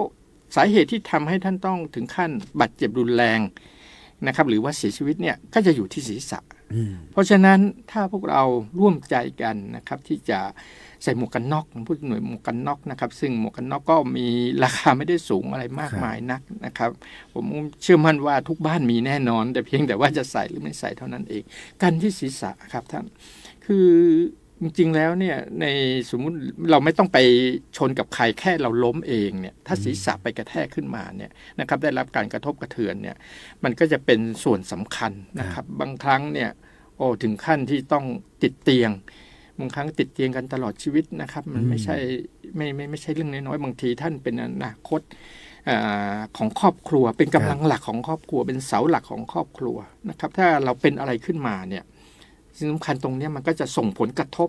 สาเหตุที่ทำให้ท่านต้องถึงขั้นบาดเจ็บรุนแรงนะครับหรือว่าเสียชีวิตเนี่ยก็จะอยู่ที่ศีรษะเพราะฉะนั้นถ้าพวกเราร่วมใจกันนะครับที่จะใส่หมวกกันน็อกพูดหน่วยหมวกกันน็อกนะครับซึ่งหมวกกันน็อกก็มีราคาไม่ได้สูงอะไรมากมายนักนะครับผมเชื่อมั่นว่าทุกบ้านมีแน่นอนแต่เพียงแต่ว่าจะใส่หรือไม่ใส่เท่านั้นเองกันที่ศีรษะครับท่านคือจริงๆแล้วเนี่ยในสมมุติเราไม่ต้องไปชนกับใครแค่เราล้มเองเนี่ยถ้าศีรษะไปกระแทกขึ้นมาเนี่ยนะครับได้รับการกระทบกระเทือนเนี่ยมันก็จะเป็นส่วนสำคัญนะครับบางครั้งเนี่ยถึงขั้นที่ต้องติดเตียงบางครั้งติดเตียงกันตลอดชีวิตนะครับมันไม่ใช่เรื่องน้อยๆบางทีท่านเป็นอนาคตของครอบครัวเป็นกำลังหลักของครอบครัวเป็นเสาหลักของครอบครัวนะครับถ้าเราเป็นอะไรขึ้นมาเนี่ยสิ่งสำคัญตรงนี้มันก็จะส่งผลกระทบ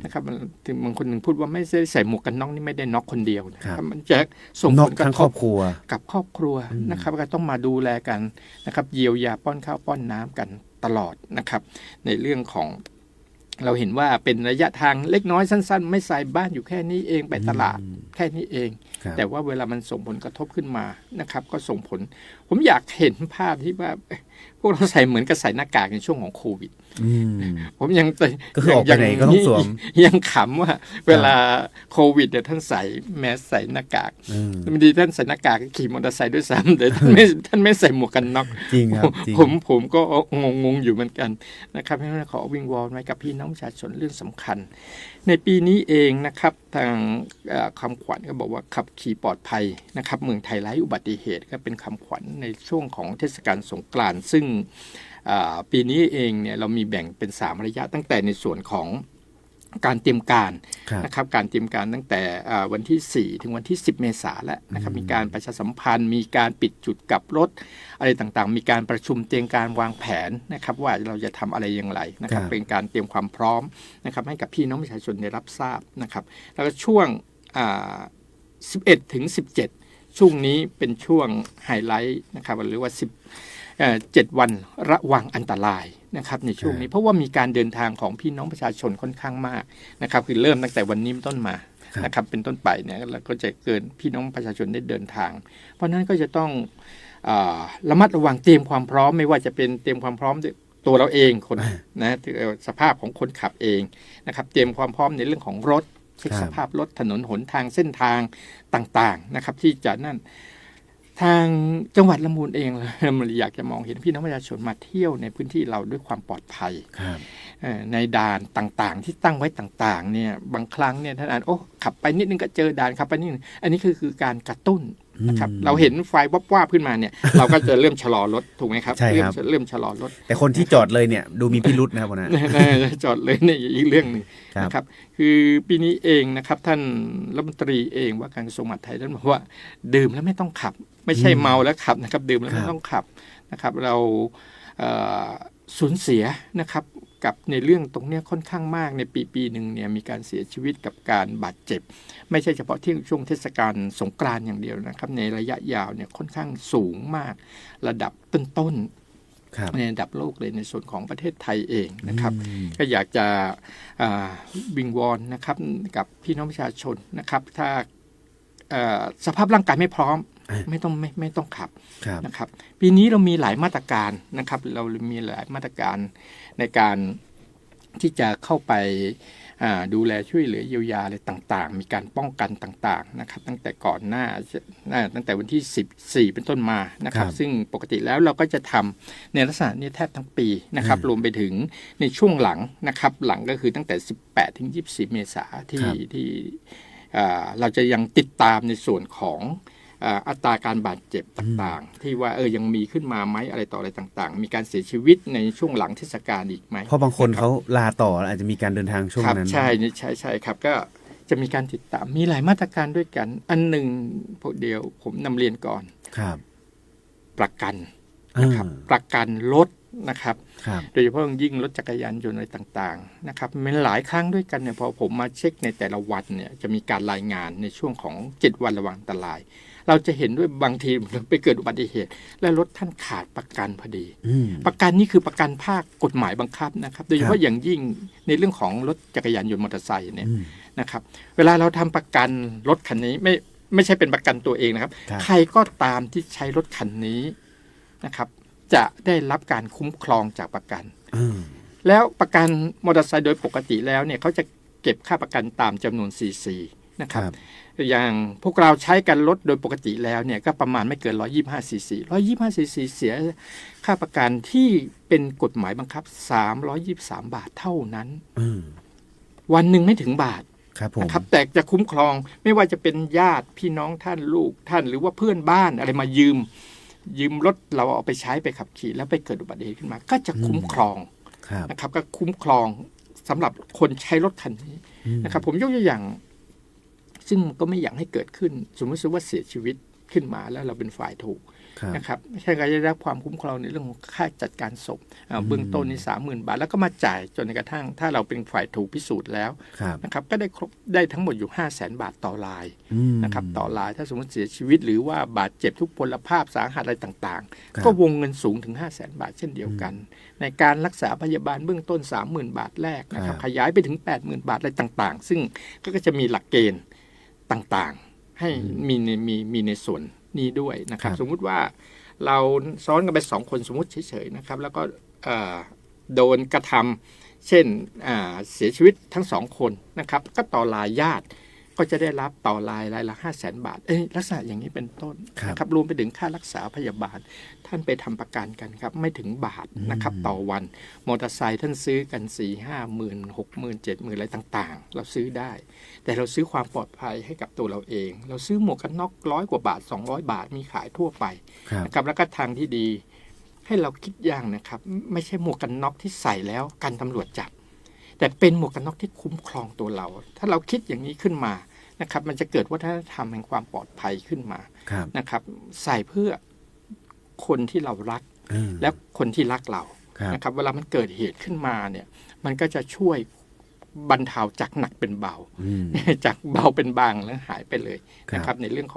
นะครับถึงบางคนหนึ่งพูดว่าไม่ได้ใส่หมวกกันน็อกนี่ไม่ได้น็อกคนเดียวนะครับมันจะส่งผลกระทบกับครอบครัวนะครับก็ต้องมาดูแลกันนะครับเยียวยาป้อนข้าวป้อนน้ำกันตลอดนะครับในเรื่องของเราเห็นว่าเป็นระยะทางเล็กน้อยสั้นๆไม่ใส่บ้านอยู่แค่นี้เองไปตลาดแค่นี้เองแต่ว่าเวลามันส่งผลกระทบขึ้นมานะครับก็ส่งผลผมอยากเห็นภาพที่ว่าพวกเราใส่เหมือนกับใส่หน้ากากในช่วงของโควิดผมยังก็คือออกไปไหนก็ต้องสวมยังขำว่าเวลาโควิดเนี่ยท่านใส่แมสใส่หน้ากากบางทีท่านใส่หน้ากากขี่มอเตอร์ไซค์ด้วยซ้ำแต่ท่านไม่ใส่หมวกกันน็อกจริงครับผมก็งงอยู่เหมือนกันนะครับให้ขอวิงวอนไว้กับพี่น้องประชาชนเรื่องสำคัญในปีนี้เองนะครับทางคำขวัญก็บอกว่าขับขี่ปลอดภัยนะครับเมืองไทยไร้อุบัติเหตุก็เป็นคำขวัญในช่วงของเทศกาลสงกรานต์ซึ่งปีนี้เองเนี่ยเรามีแบ่งเป็น3ระยะตั้งแต่ในส่วนของการเตรียมการนะครับการเตรียมการตั้งแต่วันที่4ถึงวันที่10 เมษายนแล้วนะครับมีการประชาสัมพันธ์มีการปิดจุดกลับรถอะไรต่างๆมีการประชุมเตรียมการวางแผนนะครับว่าเราจะทำอะไรอย่างไรนะครับเป็นการเตรียมความพร้อมนะครับให้กับพี่น้องประชาชนได้รับทราบนะครับแล้วก็ช่วง11 ถึง 17ช่วงนี้เป็นช่วงไฮไลท์นะครับหรือว่า 7 วันระวังอันตรายนะครับในช่วงนี้เพราะว่ามีการเดินทางของพี่น้องประชาชนค่อนข้างมากนะครับคือเริ่มตั้งแต่วันนี้ต้นมานะครับเป็นต้นไปเนี่ยแล้วก็จะเกิดพี่น้องประชาชนได้เดินทางเพราะนั้นก็จะต้องระมัดระวังเตรียมความพร้อมไม่ว่าจะเป็นเตรียมความพร้อมตัวเราเองคนนะสภาพของคนขับเองนะครับเตรียมความพร้อมในเรื่องของรถเช็คสภาพรถถนนหนทางเส้นทางต่างๆนะครับที่จะนั่นทางจังหวัดลำพูนเองเราอยากจะมองเห็นพี่น้องประชาชนมาเที่ยวในพื้นที่เราด้วยความปลอดภัยในด่านต่างๆที่ตั้งไว้ต่างๆเนี่ยบางครั้งเนี่ยท่านอ่านขับไปนิดนึงก็เจอด่านขับไปนิดนึงอันนี้คือการกระตุ้นนะครับเราเห็นไฟวับๆขึ้นมาเนี่ยเราก็จะเริ่มชะลอรถถูกไหมครับเริ่มชะลอรถแต่คนที่จอดเลยเนี่ยดูมีพิรุธนะครับวันนั้นจอดเลยเนี่ยอีกเรื่องนึงนะครับคือปีนี้เองนะครับท่านรัฐมนตรีเองว่าการกระทรวงมหาดไทยท่านบอกว่าดื่มแล้วไม่ต้องขับไม่ใช่เมาแล้วขับนะครับดื่มแล้วไม่ต้องขับนะครับเราสูญเสียนะครับกับในเรื่องตรงนี้ค่อนข้างมากในปีหนึ่งเนี่ยมีการเสียชีวิตกับการบาดเจ็บไม่ใช่เฉพาะที่ช่วงเทศกาลสงกรานต์อย่างเดียวนะครับในระยะยาวเนี่ยค่อนข้างสูงมากระดับต้นๆในระดับโลกเลยในส่วนของประเทศไทยเองนะครับก็อยากจะวิงวอนนะครับกับพี่น้องประชาชนนะครับถ้าสภาพร่างกายไม่พร้อมไม่ต้องขับนะครับปีนี้เรามีหลายมาตรการนะครับเรามีหลายมาตรการในการที่จะเข้าไปดูแลช่วยเหลือเยียวยาอะไรต่างๆมีการป้องกันต่างๆนะครับตั้งแต่ก่อนหน้าตั้งแต่วันที่14เป็นต้นมานะครับซึ่งปกติแล้วเราก็จะทำในลักษณะนี้แทบทั้งปีนะครับรวมไปถึงในช่วงหลังนะครับหลังก็คือตั้งแต่18ถึง24เมษายนที่เราจะยังติดตามในส่วนของอัตราการบาดเจ็บต่างๆที่ว่ายังมีขึ้นมาไหมอะไรต่ออะไรต่างๆมีการเสียชีวิตในช่วงหลังเทศกาลอีกไหมเพราะบางคนเขาลาต่ออาจจะมีการเดินทางช่วงนั้นใช่ครับก็จะมีการติดตามมีหลายมาตรการด้วยกันอันหนึ่งเดี๋ยวผมนำเรียนก่อนประกันนะครับประกันรถนะครับโดยเฉพาะยิ่งรถจักรยานยนต์อะไรต่างๆนะครับมีหลายครั้งด้วยกันเนี่ยพอผมมาเช็คในแต่ละวันเนี่ยจะมีการรายงานในช่วงของ7วันระวังอันตรายเราจะเห็นด้วยบางทีไปเกิดอุบัติเหตุและรถท่านขาดประกันพอดีประกันนี้คือประกันภาคกฎหมายบังคับนะครับโดยเฉพาะอย่างยิ่งในเรื่องของรถจักรยานยนต์มอเตอร์ไซค์เนี่ยนะครับเวลาเราทำประกันรถคันนี้ไม่ใช่เป็นประกันตัวเองนะครับใครก็ตามที่ใช้รถคันนี้นะครับจะได้รับการคุ้มครองจากประกันแล้วประกันมอเตอร์ไซค์โดยปกติแล้วเนี่ยเขาจะเก็บค่าประกันตามจำนวนซีซีนะครับอย่างพวกเราใช้กันรถโดยปกติแล้วเนี่ยก็ประมาณไม่เกิน125ซีซี125ซีซีเสียค่าประกันที่เป็นกฎหมายบังคับ323บาทเท่านั้นวันหนึ่งไม่ถึงบาทนะครับแต่จะคุ้มครองไม่ว่าจะเป็นญาติพี่น้องท่านลูกท่านหรือว่าเพื่อนบ้านอะไรมายืมรถเราเอาไปใช้ไปขับขี่แล้วไปเกิดอุบัติเหตุขึ้นมาก็จะคุ้มครองนะครับก็คุ้มครองสำหรับคนใช้รถคันนี้นะครับผมยกตัวอย่างซึ่งก็ไม่อยากให้เกิดขึ้นสมมติว่าเสียชีวิตขึ้นมาแล้วเราเป็นฝ่ายถูกนะครับไม่ใช่การได้รับความคุ้มครองในเรื่องของค่าจัดการศพเบื้องต้นนี่30,000 บาทแล้วก็มาจ่ายจนกระทั่งถ้าเราเป็นฝ่ายถูกพิสูจน์แล้วนะครับก็ได้ทั้งหมดอยู่500,000 บาทต่อรายนะครับต่อรายถ้าสมมติเสียชีวิตหรือว่าบาดเจ็บทุกพลภาพสาหัสอะไรต่างๆก็วงเงินสูงถึง500,000 บาทเช่นเดียวกันในการรักษาพยาบาลเบื้องต้น 30,000 บาทแรกนะครับขยายไปถึง 80,000 บาทอะไรต่างๆซึ่งก็จะมีหลักเกณฑ์ต่างๆให้มีในส่วนนี้ด้วยนะครับสมมุติว่าเราซ้อนกันไป2คนสมมุติเฉยๆนะครับแล้วก็โดนกระทำเช่นเสียชีวิตทั้ง2คนนะครับก็ต่อรายญาติก็จะได้รับต่อรายละ500,000 บาทลักษณะอย่างนี้เป็นต้นนะครับรวมไปถึงค่ารักษาพยาบาลท่านไปทำประกันกันครับไม่ถึงบาทนะครับต่อวันมอเตอร์ไซค์ท่านซื้อกัน 4-5 หมื่น 6 หมื่น 7 หมื่นอะไรต่างๆเราซื้อได้แต่เราซื้อความปลอดภัยให้กับตัวเราเองเราซื้อหมวกกันน็อก100 กว่าบาท200 บาทมีขายทั่วไปนะครับแล้วก็ทางที่ดีให้เราคิดอย่างนะครับไม่ใช่หมวกกันน็อกที่ใส่แล้วกันตำรวจจับแต่เป็นหมวกกันน็อกที่คุ้มครองตัวเราถ้าเราคิดอย่างนี้ขึ้นมานะครับมันจะเกิดวัฒนธรรมแห่งความปลอดภัยขึ้นมานะครับใส่เพื่อคนที่เรารักและคนที่รักเรานะครับเวลามันเกิดเหตุขึ้นมาเนี่ยมันก็จะช่วยบรรเทาจากหนักเป็นเบาจากเบาเป็นบางแล้วหายไปเลยนะครับในเรื่อง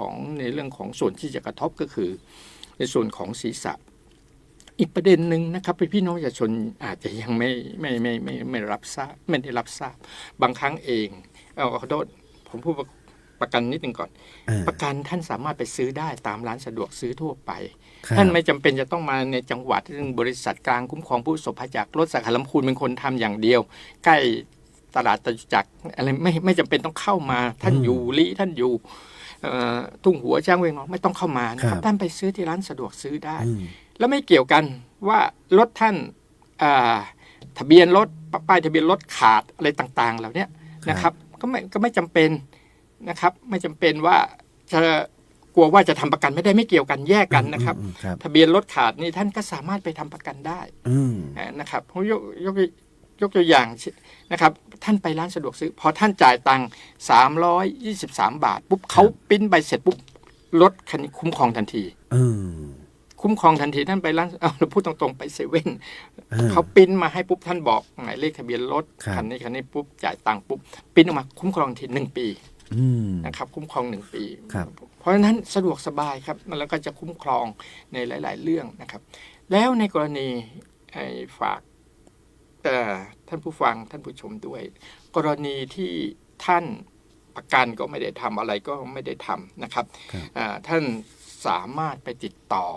ของส่วนที่จะกระทบก็คือในส่วนของศีรษะ อีกประเด็นหนึ่งนะครับพี่น้องประชาชนอาจจะยังไม่รับทราบไม่ได้รับทราบบางครั้งเองขอโทษผมพูดประกันนิดนึงก่อนประกันท่านสามารถไปซื้อได้ตามร้านสะดวกซื้อทั่วไปท่านไม่จำเป็นจะต้องมาในจังหวัดซึ่งบริษัทกลางคุ้มครองผู้ประสบภัยจากรถสาขาลำพูนเป็นคนทำอย่างเดียวใกล้ตลาดจตุจักรอะไรไม่จำเป็นต้องเข้ามาท่านอยู่ลิท่านอยู่ทุ่งหัวช้างเวงไม่ต้องเข้ามานะครับท่านไปซื้อที่ร้านสะดวกซื้อได้แล้วไม่เกี่ยวกันว่ารถท่านทะเบียนรถป้ายทะเบียนรถขาดอะไรต่างๆเหล่านี้นะครับก็ไม่จำเป็นนะครับไม่จำเป็นว่าจะกลัวว่าจะทำประกันไม่ได้ไม่เกี่ยวกันแยกกันนะครับทะเบียนรถขาดนี่ท่านก็สามารถไปทำประกันได้นะครับผมยกตัวอย่างนะครับท่านไปร้านสะดวกซื้อพอท่านจ่ายตังค์323 บาทปุ๊บเขาปริ้นใบเสร็จปุ๊บรถคันนี้คุ้มครองทันทีคุ้มครองทันทีท่านไปร้านเราพูดตรงๆไปเซเว่นเขาปริ้นมาให้ปุ๊บท่านบอกหมายเลขทะเบียนรถคันนี้ปุ๊บจ่ายตังค์ปุ๊บปริ้นออกมาคุ้มครองที1 ปีนะครับคุ้มครอง1 ปีเพราะฉะนั้นสะดวกสบายครับแล้วก็จะคุ้มครองในหลายๆเรื่องนะครับแล้วในกรณีฝากท่านผู้ฟังท่านผู้ชมด้วยกรณีที่ท่านประกันก็ไม่ได้ทำอะไรก็ไม่ได้ทำนะครับท่านสามารถไปติดต่อ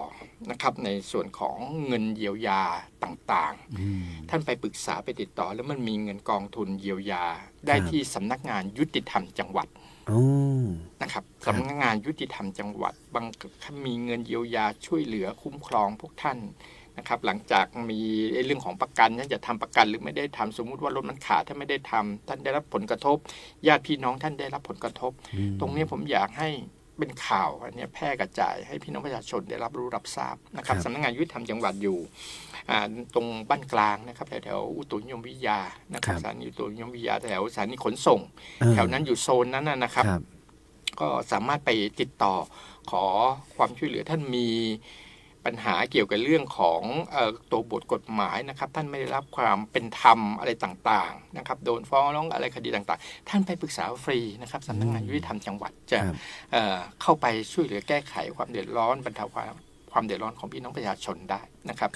นะครับในส่วนของเงินเยียวยาต่างๆท่านไปปรึกษาไปติดต่อแล้วมันมีเงินกองทุนเยียวยาได้ที่สำนักงานยุติธรรมจังหวัดนะครับสำนักงานยุติธรรมจังหวัดบางมีเงินเยียวยาช่วยเหลือคุ้มครองพวกท่านนะครับหลังจากมีเรื่องของประกันท่านจะทำประกันหรือไม่ได้ทำสมมุติว่ารถมันขาดท่านไม่ได้ทำท่านได้รับผลกระทบญาติพี่น้องท่านได้รับผลกระทบตรงนี้ผมอยากให้เป็นข่าวอันนี้แพร่กระจายให้พี่น้องประชาชนได้รับรู้รับทราบนะครับสำนักงานยุติธรรมจังหวัดอยู่ตรงบ้านกลางนะครับแถวอุตุนิยมวิทยานะครับสถานีอุตุนิยมวิทยาแถวสถานีขนส่งแถวนั้นอยู่โซนนั้นนะครับก็สามารถไปติดต่อขอความช่วยเหลือท่านมีปัญหาเกี่ยวกับเรื่องของตัวบทกฎหมายนะครับท่านไม่ได้รับความเป็นธรรมอะไรต่างๆนะครับโดนฟ้องร้องอะไรคดีต่างๆท่านไปปรึกษาฟรีนะครับสำนักงานยุติธรรมจังหวัดจะเข้าไปช่วยเหลือแก้ไขความเดือดร้อนบรรเทาความเดือดร้อนของพี่น้องประชาชนได้นะครับ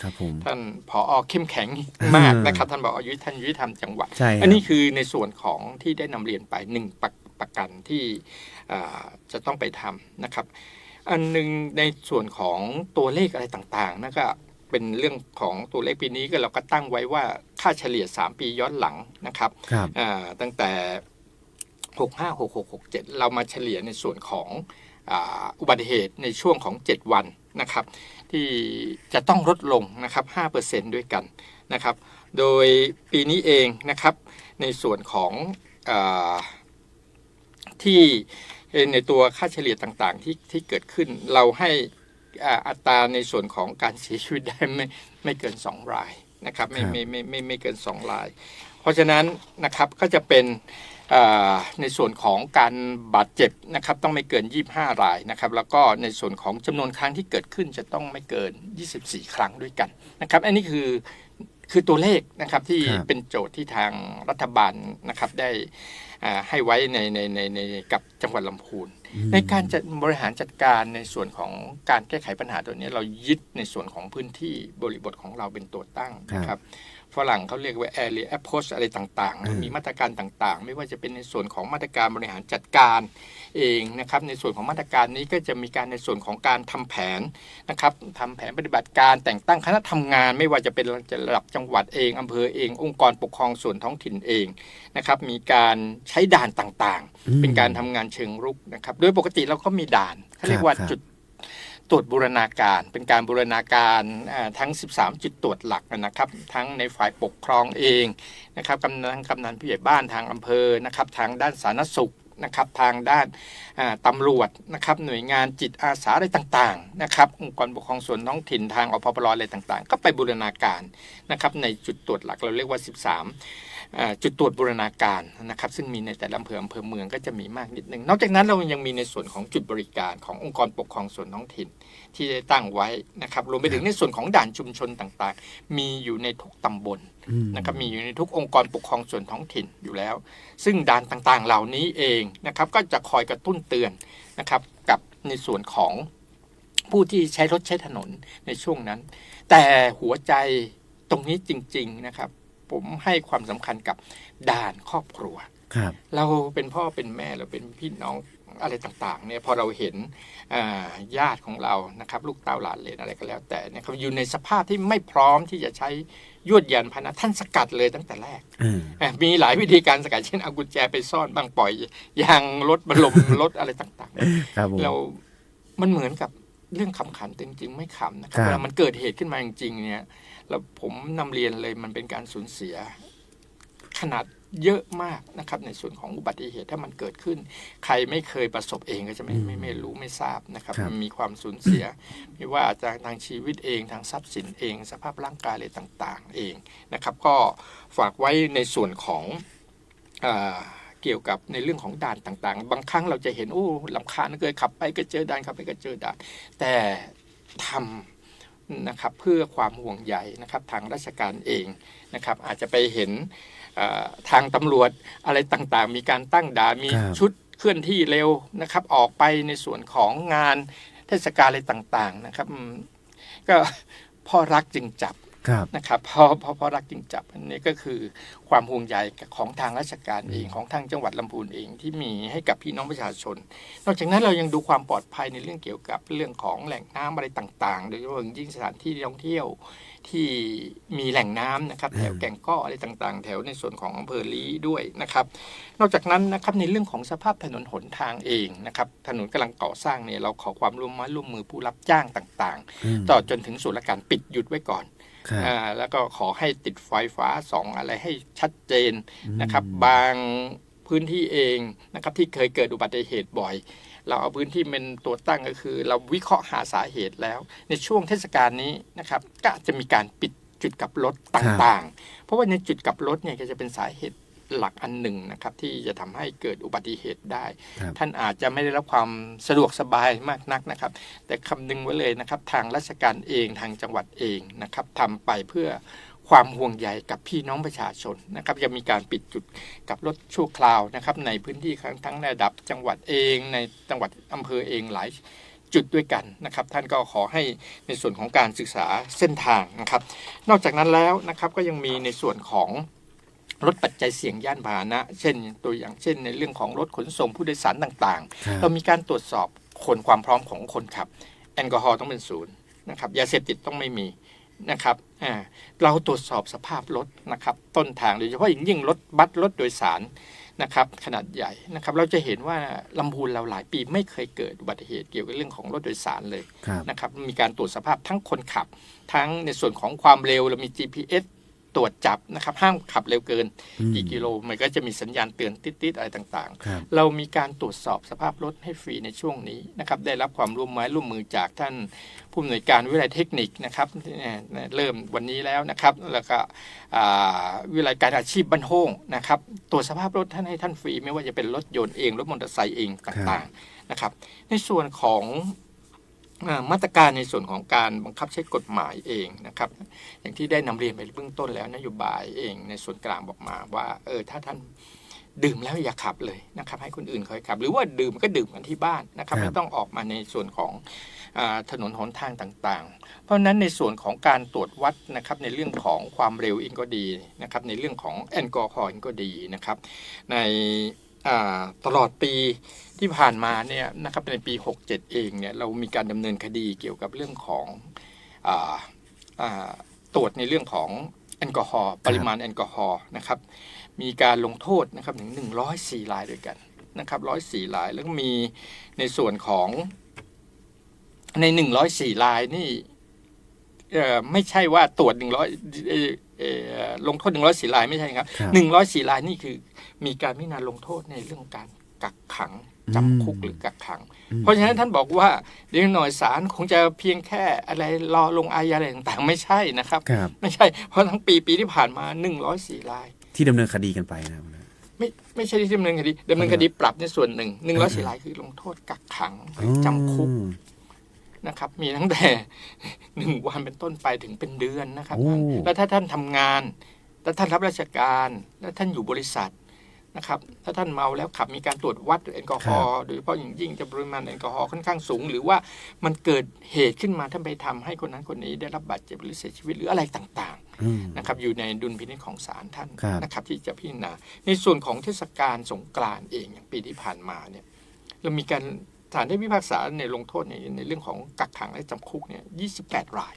ท่านผอ.เข้มแข็งมากนะครับท่านบอกท่านยุติธรรมจังหวัดอันนี้คือในส่วนของที่ได้นำเรียนไป1ประกันที่จะต้องไปทำนะครับอันนึงในส่วนของตัวเลขอะไรต่างๆนั่นก็เป็นเรื่องของตัวเลขปีนี้ก็เราก็ตั้งไว้ว่าค่าเฉลี่ย3 ปีย้อนหลังนะครับตั้งแต่65 66 67เรามาเฉลี่ยในส่วนของอุบัติเหตุในช่วงของ7 วันนะครับที่จะต้องลดลงนะครับ 5% ด้วยกันนะครับโดยปีนี้เองนะครับในส่วนของที่ในตัวค่าเฉลี่ยต่างๆที่เกิดขึ้นเราให้อัตราในส่วนของการเสียชีวิตได้ไม่เกิน2 รายนะครับไม่เกิน2 รายเพราะฉะนั้นนะครับก็จะเป็นในส่วนของการบาดเจ็บนะครับต้องไม่เกิน25 รายนะครับแล้วก็ในส่วนของจำนวนครั้งที่เกิดขึ้นจะต้องไม่เกิน24 ครั้งด้วยกันนะครับอันนี้คือตัวเลขนะครับที่เป็นโจทย์ที่ทางรัฐบาลนะครับได้ให้ไว้ในกับจังหวัดลำพูนในการจัดบริหารจัดการในส่วนของการแก้ไขปัญหาตัวนี้เรายึดในส่วนของพื้นที่บริบทของเราเป็นตัวตั้งนะครับฝรั่งเขาเรียกว่า area approach อะไรต่างๆมีมาตรการต่างๆไม่ว่าจะเป็นในส่วนของมาตรการบริหารจัดการเองนะครับในส่วนของมาตรการนี้ก็จะมีการในส่วนของการทำแผนนะครับทำแผนปฏิบัติการแต่งตั้งคณะทำงานไม่ว่าจะเป็นระดับจังหวัดเองอำเภอเององค์กรปกครองส่วนท้องถิ่นเองนะครับมีการใช้ด่านต่างๆเป็นการทำงานเชิงรุกนะครับโดยปกติเราก็มีด่านเขาเรียกว่าจุดตรวจบูรณาการเป็นการบูรณาการทั้ง13จุดตรวจหลักนะครับทั้งในฝ่ายปกครองเองนะครับกำนันผู้ใหญ่บ้านทางอำเภอนะครับทางด้านสาธารณสุขนะครับทางด้านตำรวจนะครับหน่วยงานจิตอาสาอะไรต่างๆนะครับองค์กรปกครองส่วนท้องถิ่นทางอพปรอะไรต่างๆก็ไปบูรณาการนะครับในจุดตรวจหลักเราเรียกว่า13จุดตรวจบูรณาการนะครับซึ่งมีในแต่ละอำเภอเมืองก็จะมีมากนิดนึงนอกจากนั้นเรายังมีในส่วนของจุดบริการขององค์กรปกครองส่วนท้องถิ่นที่ได้ตั้งไว้นะครับรวมไปถึงในส่วนของด่านชุมชนต่างๆมีอยู่ในทุกตำบลนะครับมีอยู่ในทุกองค์กรปกครองส่วนท้องถิ่นอยู่แล้วซึ่งด่านต่างๆเหล่านี้เองนะครับก็จะคอยกระตุ้นเตือนนะครับกับในส่วนของ ผู้ที่ใช้รถใช้ถนนในช่วงนั้น แต่หัวใจตรงนี้จริงๆนะครับผมให้ความสำคัญกับด่านครอบครัว ครับ เราเป็นพ่อเป็นแม่เราเป็นพี่น้องอะไรต่างๆเนี่ยพอเราเห็นญาติของเรานะครับลูกเต้าหลานเหลนอะไรก็แล้วแต่เนี่ยเขาอยู่ในสภาพที่ไม่พร้อมที่จะใช้ยวดยานพาหนะท่านสกัดเลยตั้งแต่แรกมีหลายวิธีการสกัดเช่นเอากุญแจไปซ่อนบ้างปล่อยยางรถบรรลม รถอะไรต่างๆครับผมเรามันเหมือนกับเรื่องขำขันจริงๆไม่ขำนะครับ ครับ เวลามันเกิดเหตุขึ้นมาจริงๆเนี่ยแล้วผมนำเรียนเลยมันเป็นการสูญเสียขนาดเยอะมากนะครับในส่วนของอุบัติเหตุถ้ามันเกิดขึ้นใครไม่เคยประสบเองก็จะไม่รู้ไม่ทราบนะครับ ครับ มันมีความสูญเสียไม่ว่าจะทางชีวิตเองทางทรัพย์สินเองสภาพร่างกายอะไรต่างๆเองนะครับก็ฝากไว้ในส่วนของเกี่ยวกับในเรื่องของด่านต่างๆบางครั้งเราจะเห็นโอ้ลำคาญเกิดขับไปก็เจอด่านขับไปก็เจอด่านแต่ทำนะครับเพื่อความห่วงใยนะครับทางราชการเองนะครับอาจจะไปเห็นทางตำรวจอะไรต่างๆมีการตั้งด่านมีชุดเคลื่อนที่เร็วนะครับออกไปในส่วนของงานเทศกาลอะไรต่างๆนะครับก็พ่อรักจึงจับนะครับพ่อรักจึงจับอันนี้ก็คือความห่วงใยของทางราชการเองของทางจังหวัดลำพูนเองที่มีให้กับพี่น้องประชาชนนอกจากนั้นเรายังดูความปลอดภัยในเรื่องเกี่ยวกับเรื่องของแหล่งน้ำอะไรต่างๆโดยเฉพาะยิ่งสถานที่ท่องเที่ยวที่มีแหล่งน้ำนะครับแถวแก่งก้ออะไรต่างๆแถวในส่วนของอำเภอลี้ด้วยนะครับนอกจากนั้นนะครับในเรื่องของสภาพถนนหนทางเองนะครับถนนกำลังก่อสร้างเนี่ยเราขอความร่วมมือผู้รับจ้างต่างๆต่อจนถึงส่วนราชการปิดหยุดไว้ก่อนแล้วก็ขอให้ติดไฟฟ้าส่องอะไรให้ชัดเจนนะครับบางพื้นที่เองนะครับที่เคยเกิดอุบัติเหตุบ่อยเราเอาพื้นที่เป็นตัวตั้งก็คือเราวิเคราะห์หาสาเหตุแล้วในช่วงเทศกาลนี้นะครับก็จะมีการปิดจุดกลับรถต่างๆเพราะว่าในจุดกลับรถเนี่ยก็จะเป็นสาเหตุหลักอันหนึ่งนะครับที่จะทำให้เกิดอุบัติเหตุได้ท่านอาจจะไม่ได้รับความสะดวกสบายมากนักนะครับแต่คำนึงไว้เลยนะครับทางราชการเองทางจังหวัดเองนะครับทำไปเพื่อความห่วงใยกับพี่น้องประชาชนนะครับจะมีการปิดจุดกับรถชั่วคราวนะครับในพื้นที่ทั้งระดับจังหวัดเองในจังหวัดอำเภอเองหลายจุดด้วยกันนะครับท่านก็ขอให้ในส่วนของการศึกษาเส้นทางนะครับนอกจากนั้นแล้วนะครับก็ยังมีในส่วนของรถปัจจัยเสี่ยงย่านพาหนะเช่นตัวอย่างเช่นในเรื่องของรถขนส่งผู้โดยสารต่างๆเรามีการตรวจสอบความพร้อมของคนขับแอลกอฮอล์ต้องเป็นศูนย์นะครับยาเสพติดต้องไม่มีนะครับเราตรวจสอบสภาพรถนะครับต้นทางโดยเฉพาะอย่างยิ่งรถบัสรถโดยสารนะครับขนาดใหญ่นะครับเราจะเห็นว่าลำพูนเราหลายปีไม่เคยเกิดอุบัติเหตุเกี่ยวกับเรื่องของรถโดยสารเลยนะครับมีการตรวจสภาพทั้งคนขับทั้งในส่วนของความเร็วเรามี GPSตรวจจับนะครับห้ามขับเร็วเกินกี่กิโลมันก็จะมีสัญญาณเตือนติดๆอะไรต่างๆเรามีการตรวจสอบสภาพรถให้ฟรีในช่วงนี้นะครับได้รับความร่วมมือจากท่านผู้อำนวยการวิทยาลัยเทคนิคนะครับเริ่มวันนี้แล้วนะครับแล้วก็วิทยาลัยการอาชีพบ้านโฮงนะครับตรวจสภาพรถท่านให้ท่านฟรีไม่ว่าจะเป็นรถยนต์เองรถมอเตอร์ไซค์เองต่างๆนะครับในส่วนของมาตรการในส่วนของการบังคับใช้กฎหมายเองนะครับอย่างที่ได้นำเรียนไปเบื้องต้นแล้วนโยบายเองในส่วนกลางบอกมาว่าถ้าท่านดื่มแล้วอย่าขับเลยนะครับให้คนอื่นคอยขับหรือว่าดื่มก็ดื่มกันที่บ้านนะครับไม่ต้องออกมาในส่วนของถนนหนทางต่างๆเพราะฉะนั้นในส่วนของการตรวจวัดนะครับในเรื่องของความเร็วเองก็ดีนะครับในเรื่องของแอลกอฮอล์เองก็ดีนะครับในตลอดปีที่ผ่านมาเนี่ยนะครับในปี67เองเนี่ยเรามีการดำเนินคดีเกี่ยวกับเรื่องของตรวจในเรื่องของแอลกอฮอล์ปริมาณแอลกอฮอล์นะครับมีการลงโทษนะครับถึง104รายด้วยกันนะครับ104รายแล้วก็มีในส่วนของใน104รายนี่ไม่ใช่ว่าตรวจลงโทษ104รายไม่ใช่ครับ104รายนี่คือมีการพิจารณาลงโทษในเรื่องการกักขังจำคุกหรือกักขังเพราะฉะนั้นท่านบอกว่าเดี๋ยวหน่อยศาลคงจะเพียงแค่อะไรรอลงอาญาอะไรต่างๆไม่ใช่นะครับไม่ใช่เพราะทั้งปีที่ผ่านมา104รายที่ดำเนินคดีกันไปนะไม่ใช่ที่ดำเนินคดีปรับในส่วนหนึ่ง104รายคือลงโทษกักขังจำคุกนะครับมีตั้งแต่1วันเป็นต้นไปถึงเป็นเดือนนะครับแล้วถ้าท่านทำงานแล้วท่านรับราชการแล้วท่านอยู่บริษัท นะครับถ้าท่านเมาแล้วขับมีการตรวจวัดแอลกอฮอล์โดยเฉพาะอย่างยิ่งจะปริมาณแอลกอฮอล์ค่อนข้างสูงหรือว่ามันเกิดเหตุขึ้นมาท่านไปทำให้คนนั้นคนนี้ได้รับบาดเจ็บหรือเสียชีวิตหรืออะไรต่างๆนะครับอยู่ในดุลพินิจของศาลท่านนะครับที่จะพิจารณาในส่วนของเทศกาลสงกรานต์เองอย่างปีที่ผ่านมาเนี่ยเรามีการศาลได้พิพากษาในลงโทษในเรื่องของกักขังและจำคุกเนี่ย28 ราย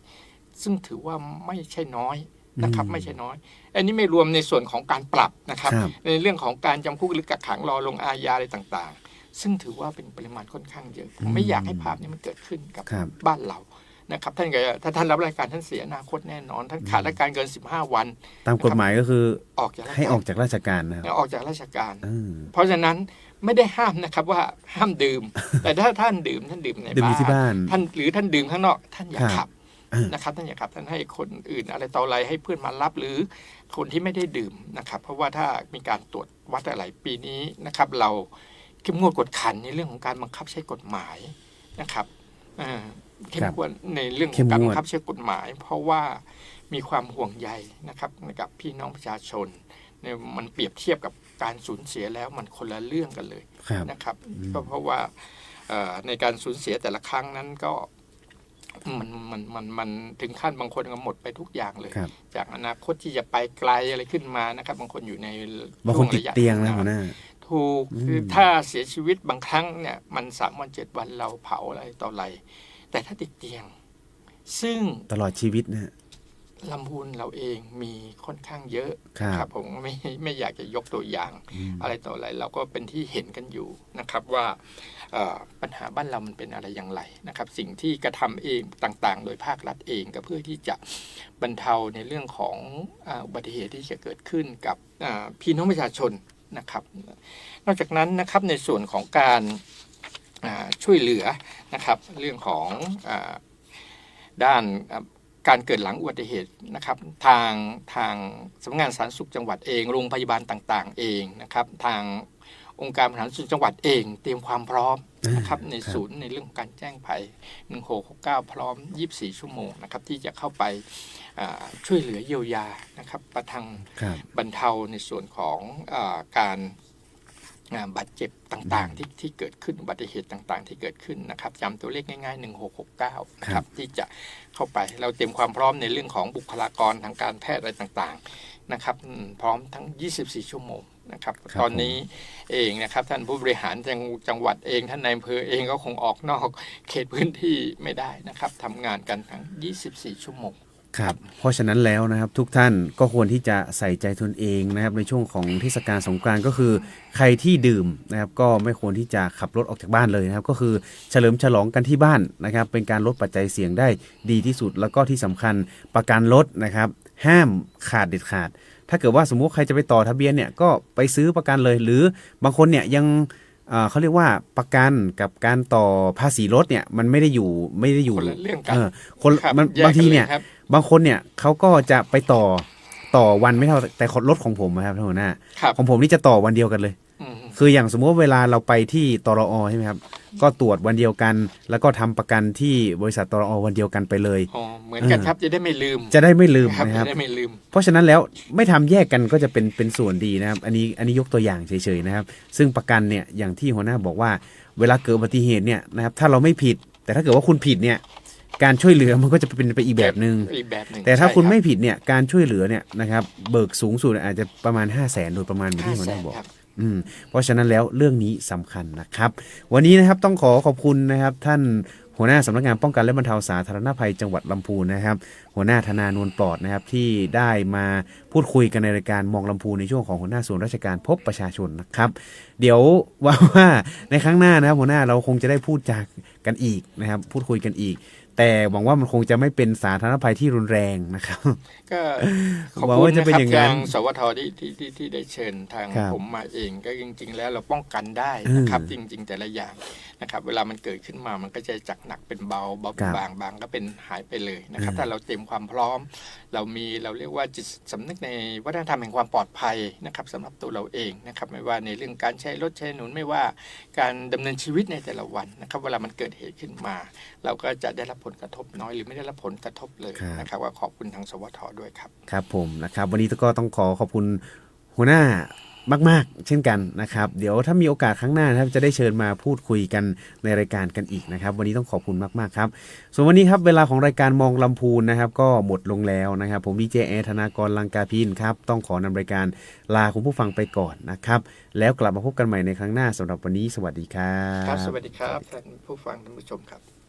ซึ่งถือว่าไม่ใช่น้อยนะครับไม่ใช่น้อยอันนี้ไม่รวมในส่วนของการปรับนะครับในเรื่องของการจำคุกหรือกักขังรอลงอาญาอะไรต่างๆซึ่งถือว่าเป็นปริมาณค่อนข้างเยอะผมไม่อยากให้ภาพนี้มันเกิดขึ้นกับบ้านเรานะครับท่านถ้าท่านรับราชการท่านเสียอนาคตแน่นอนท่านขาดราชการเกิน15 วันตามกฎหมายก็คือให้ออกจากราชการนะครับออกจากราชการเพราะฉะนั้นไม่ได้ห้ามนะครับว่าห้ามดื่มแต่ถ้าท่านดื่มในบ้านท่านหรือท่านดื่มข้างนอกท่านอย่าขับนะครับท่านอย่าขับท่านให้คนอื่นอะไรต่ออะไรให้เพื่อนมารับหรือคนที่ไม่ได้ดื่มนะครับเพราะว่าถ้ามีการตรวจวัดอะไรปีนี้นะครับเราเข้มงวดกวดขันในเรื่องของการบังคับใช้กฎหมายนะครับเข้มงวดในเรื่องของการบังคับใช้กฎหมายเพราะว่ามีความห่วงใยนะครับกับพี่น้องประชาชนเนี่ยมันเปรียบเทียบกับการสูญเสียแล้วมันคนละเรื่องกันเลยนะครับก็เพราะว่าในการสูญเสียแต่ละครั้งนั้นก็มันถึงขั้นบางคนก็หมดไปทุกอย่างเลยจากอนาคตที่จะไปไกลอะไรขึ้นมานะครับบางคนอยู่ในบางคนติดเตียงนะหัวหน้าถูกคือถ้าเสียชีวิตบางครั้งเนี่ยมัน3 วัน 7 วันเราเผาอะไรต่ออะไรแต่ถ้าติดเตียงซึ่งตลอดชีวิตนะลำพูนเราเองมีค่อนข้างเยอะครับผมไม่อยากจะยกตัวอย่างอะไรต่ออะไรเราก็เป็นที่เห็นกันอยู่นะครับว่าปัญหาบ้านเรามันเป็นอะไรอย่างไรนะครับสิ่งที่กระทำเองต่างๆโดยภาครัฐเองก็เพื่อที่จะบรรเทาในเรื่องของอุบัติเหตุที่จะเกิดขึ้นกับพี่น้องประชาชนนะครับนอกจากนั้นนะครับในส่วนของการช่วยเหลือนะครับเรื่องของด้านการเกิดหลังอุบัติเหตุนะครับทางสำนักงานสาธารณสุขจังหวัดเองโรงพยาบาลต่างๆเองนะครับทางองค์การบริหารส่วนจังหวัดเองเตรียมความพร้อมนะครับในศูนย์ในเรื่องของการแจ้งภัย1669พร้อม24 ชั่วโมงนะครับที่จะเข้าไปช่วยเหลือเยียวยานะครับประทังบรรเทาในส่วนของการบาดเจ็บต่างๆที่เกิดขึ้นอุบัติเหตุต่างๆที่เกิดขึ้นนะครับจำตัวเลขง่ายๆ1669นะครับที่จะเข้าไปเราเตรียมความพร้อมในเรื่องของบุคลากรทางการแพทย์อะไรต่างๆนะครับพร้อมทั้ง24 ชั่วโมงนะครับตอนนี้เองนะครับท่านผู้บริหารจังหวัดเองท่านนายอำเภอเองก็คงออกนอกเขตพื้นที่ไม่ได้นะครับทำงานกันทั้ง24 ชั่วโมงครับเพราะฉะนั้นแล้วนะครับทุกท่านก็ควรที่จะใส่ใจตนเองนะครับในช่วงของเทศกาลสงกรานต์ก็คือใครที่ดื่มนะครับก็ไม่ควรที่จะขับรถออกจากบ้านเลยนะครับก็คือเฉลิมฉลองกันที่บ้านนะครับเป็นการลดปัจจัยเสี่ยงได้ดีที่สุดแล้วก็ที่สำคัญประกันรถนะครับห้ามขาดเด็ดขาดถ้าเกิดว่าสมมุติใครจะไปต่อทะเบียนเนี่ยก็ไปซื้อประกันเลยหรือบางคนเนี่ยยังเขาเรียกว่าประกันกับการต่อภาษีรถเนี่ยมันไม่ได้อยู่คนละเรื่องกันคนบางทีเนี่ยบางคนเนี่ยเขาก็จะไปต่อวันไม่เท่าแต่รถของผมนะครับท่านหัวหน้าของผมนี่จะต่อวันเดียวกันเลยคืออย่างสมมติเวลาเราไปที่ตรอใช่ไหมครับก็ตรวจวันเดียวกันแล้วก็ทำประกันที่บริษัทตรอวันเดียวกันไปเลยเหมือนกันครับจะได้ไม่ลืมนะครับเพราะฉะนั้นแล้วไม่ทำแยกกันก็จะเป็นส่วนดีนะครับอันนี้ยกตัวอย่างเฉยๆนะครับซึ่งประกันเนี่ยอย่างที่หัวหน้าบอกว่าเวลาเกิดอุบัติเหตุเนี่ยนะครับถ้าเราไม่ผิดแต่ถ้าเกิดว่าคุณผิดเนี่ยการช่วยเหลือมันก็จะเป็นไปอีกแบบนึงแต่ถ้าคุณไม่ผิดเนี่ยการช่วยเหลือเนี่ยนะครับเบิกสูงสุดอาจจะประมาณ 500,000 โดยประมาณที่หัวหน้าบอกเพราะฉะนั้นแล้วเรื่องนี้สำคัญนะครับวันนี้นะครับต้องขอบคุณนะครับท่านหัวหน้าสำนักงานป้องกันและบรรเทาสาธารณภัยจังหวัดลำพูนนะครับหัวหน้าธนานวลปลอดนะครับที่ได้มาพูดคุยกันในรายการมองลำพูนในช่วงของหัวหน้าส่วนราชการพบประชาชนนะครับเดี๋ยวว่าในครั้งหน้านะครับหัวหน้าเราคงจะได้พูดจากันอีกนะครับพูดคุยกันอีกแต่หวังว่ามันคงจะไม่เป็นสาธารณภัยที่รุนแรงนะครับก็ขอบคุณนะครับทางสวทที่ได้เชิญทางผมมาเองก็จริงๆแล้วเราป้องกันได้นะครับจริงๆแต่ละอย่างนะครับเวลามันเกิดขึ้นมามันก็จะจากหนักเป็นเบาเป็นบางก็เป็นหายไปเลยนะครับถ้าเราเตรียมความพร้อมเราเรียกว่าจิตสำนึกในวัฒนธรรมแห่งความปลอดภัยนะครับสำหรับตัวเราเองนะครับไม่ว่าในเรื่องการใช้รถใช้ถนนไม่ว่าการดำเนินชีวิตในแต่ละวันนะครับเวลามันเกิดเหตุขึ้นมาเราก็จะได้รับผลกระทบน้อยหรือไม่ได้รับผลกระทบเลยนะครับว่าขอบคุณทางสวทด้วยครับครับผมนะครับวันนี้ก็ต้องขอบคุณหัวหน้า มากๆเช่นกันนะครับเดี๋ยวถ้ามีโอกาสครั้งหน้านะครับจะได้เชิญมาพูดคุยกันในรายการกันอีกนะครับวันนี้ต้องขอบคุณมากๆครับส่วนวันนี้ครับเวลาของรายการมองลำพูนนะครับก็หมดลงแล้วนะครับผมดีเจแอร์ธนากรลังกาพินครับต้องขอนำรายการลาคุณผู้ฟังไปก่อนนะครับแล้วกลับมาพบกันใหม่ในครั้งหน้าสำหรับวันนี้สวัสดีครับ ครับสวัสดีครับท่านผู้ฟังท่านผู้ชมครับ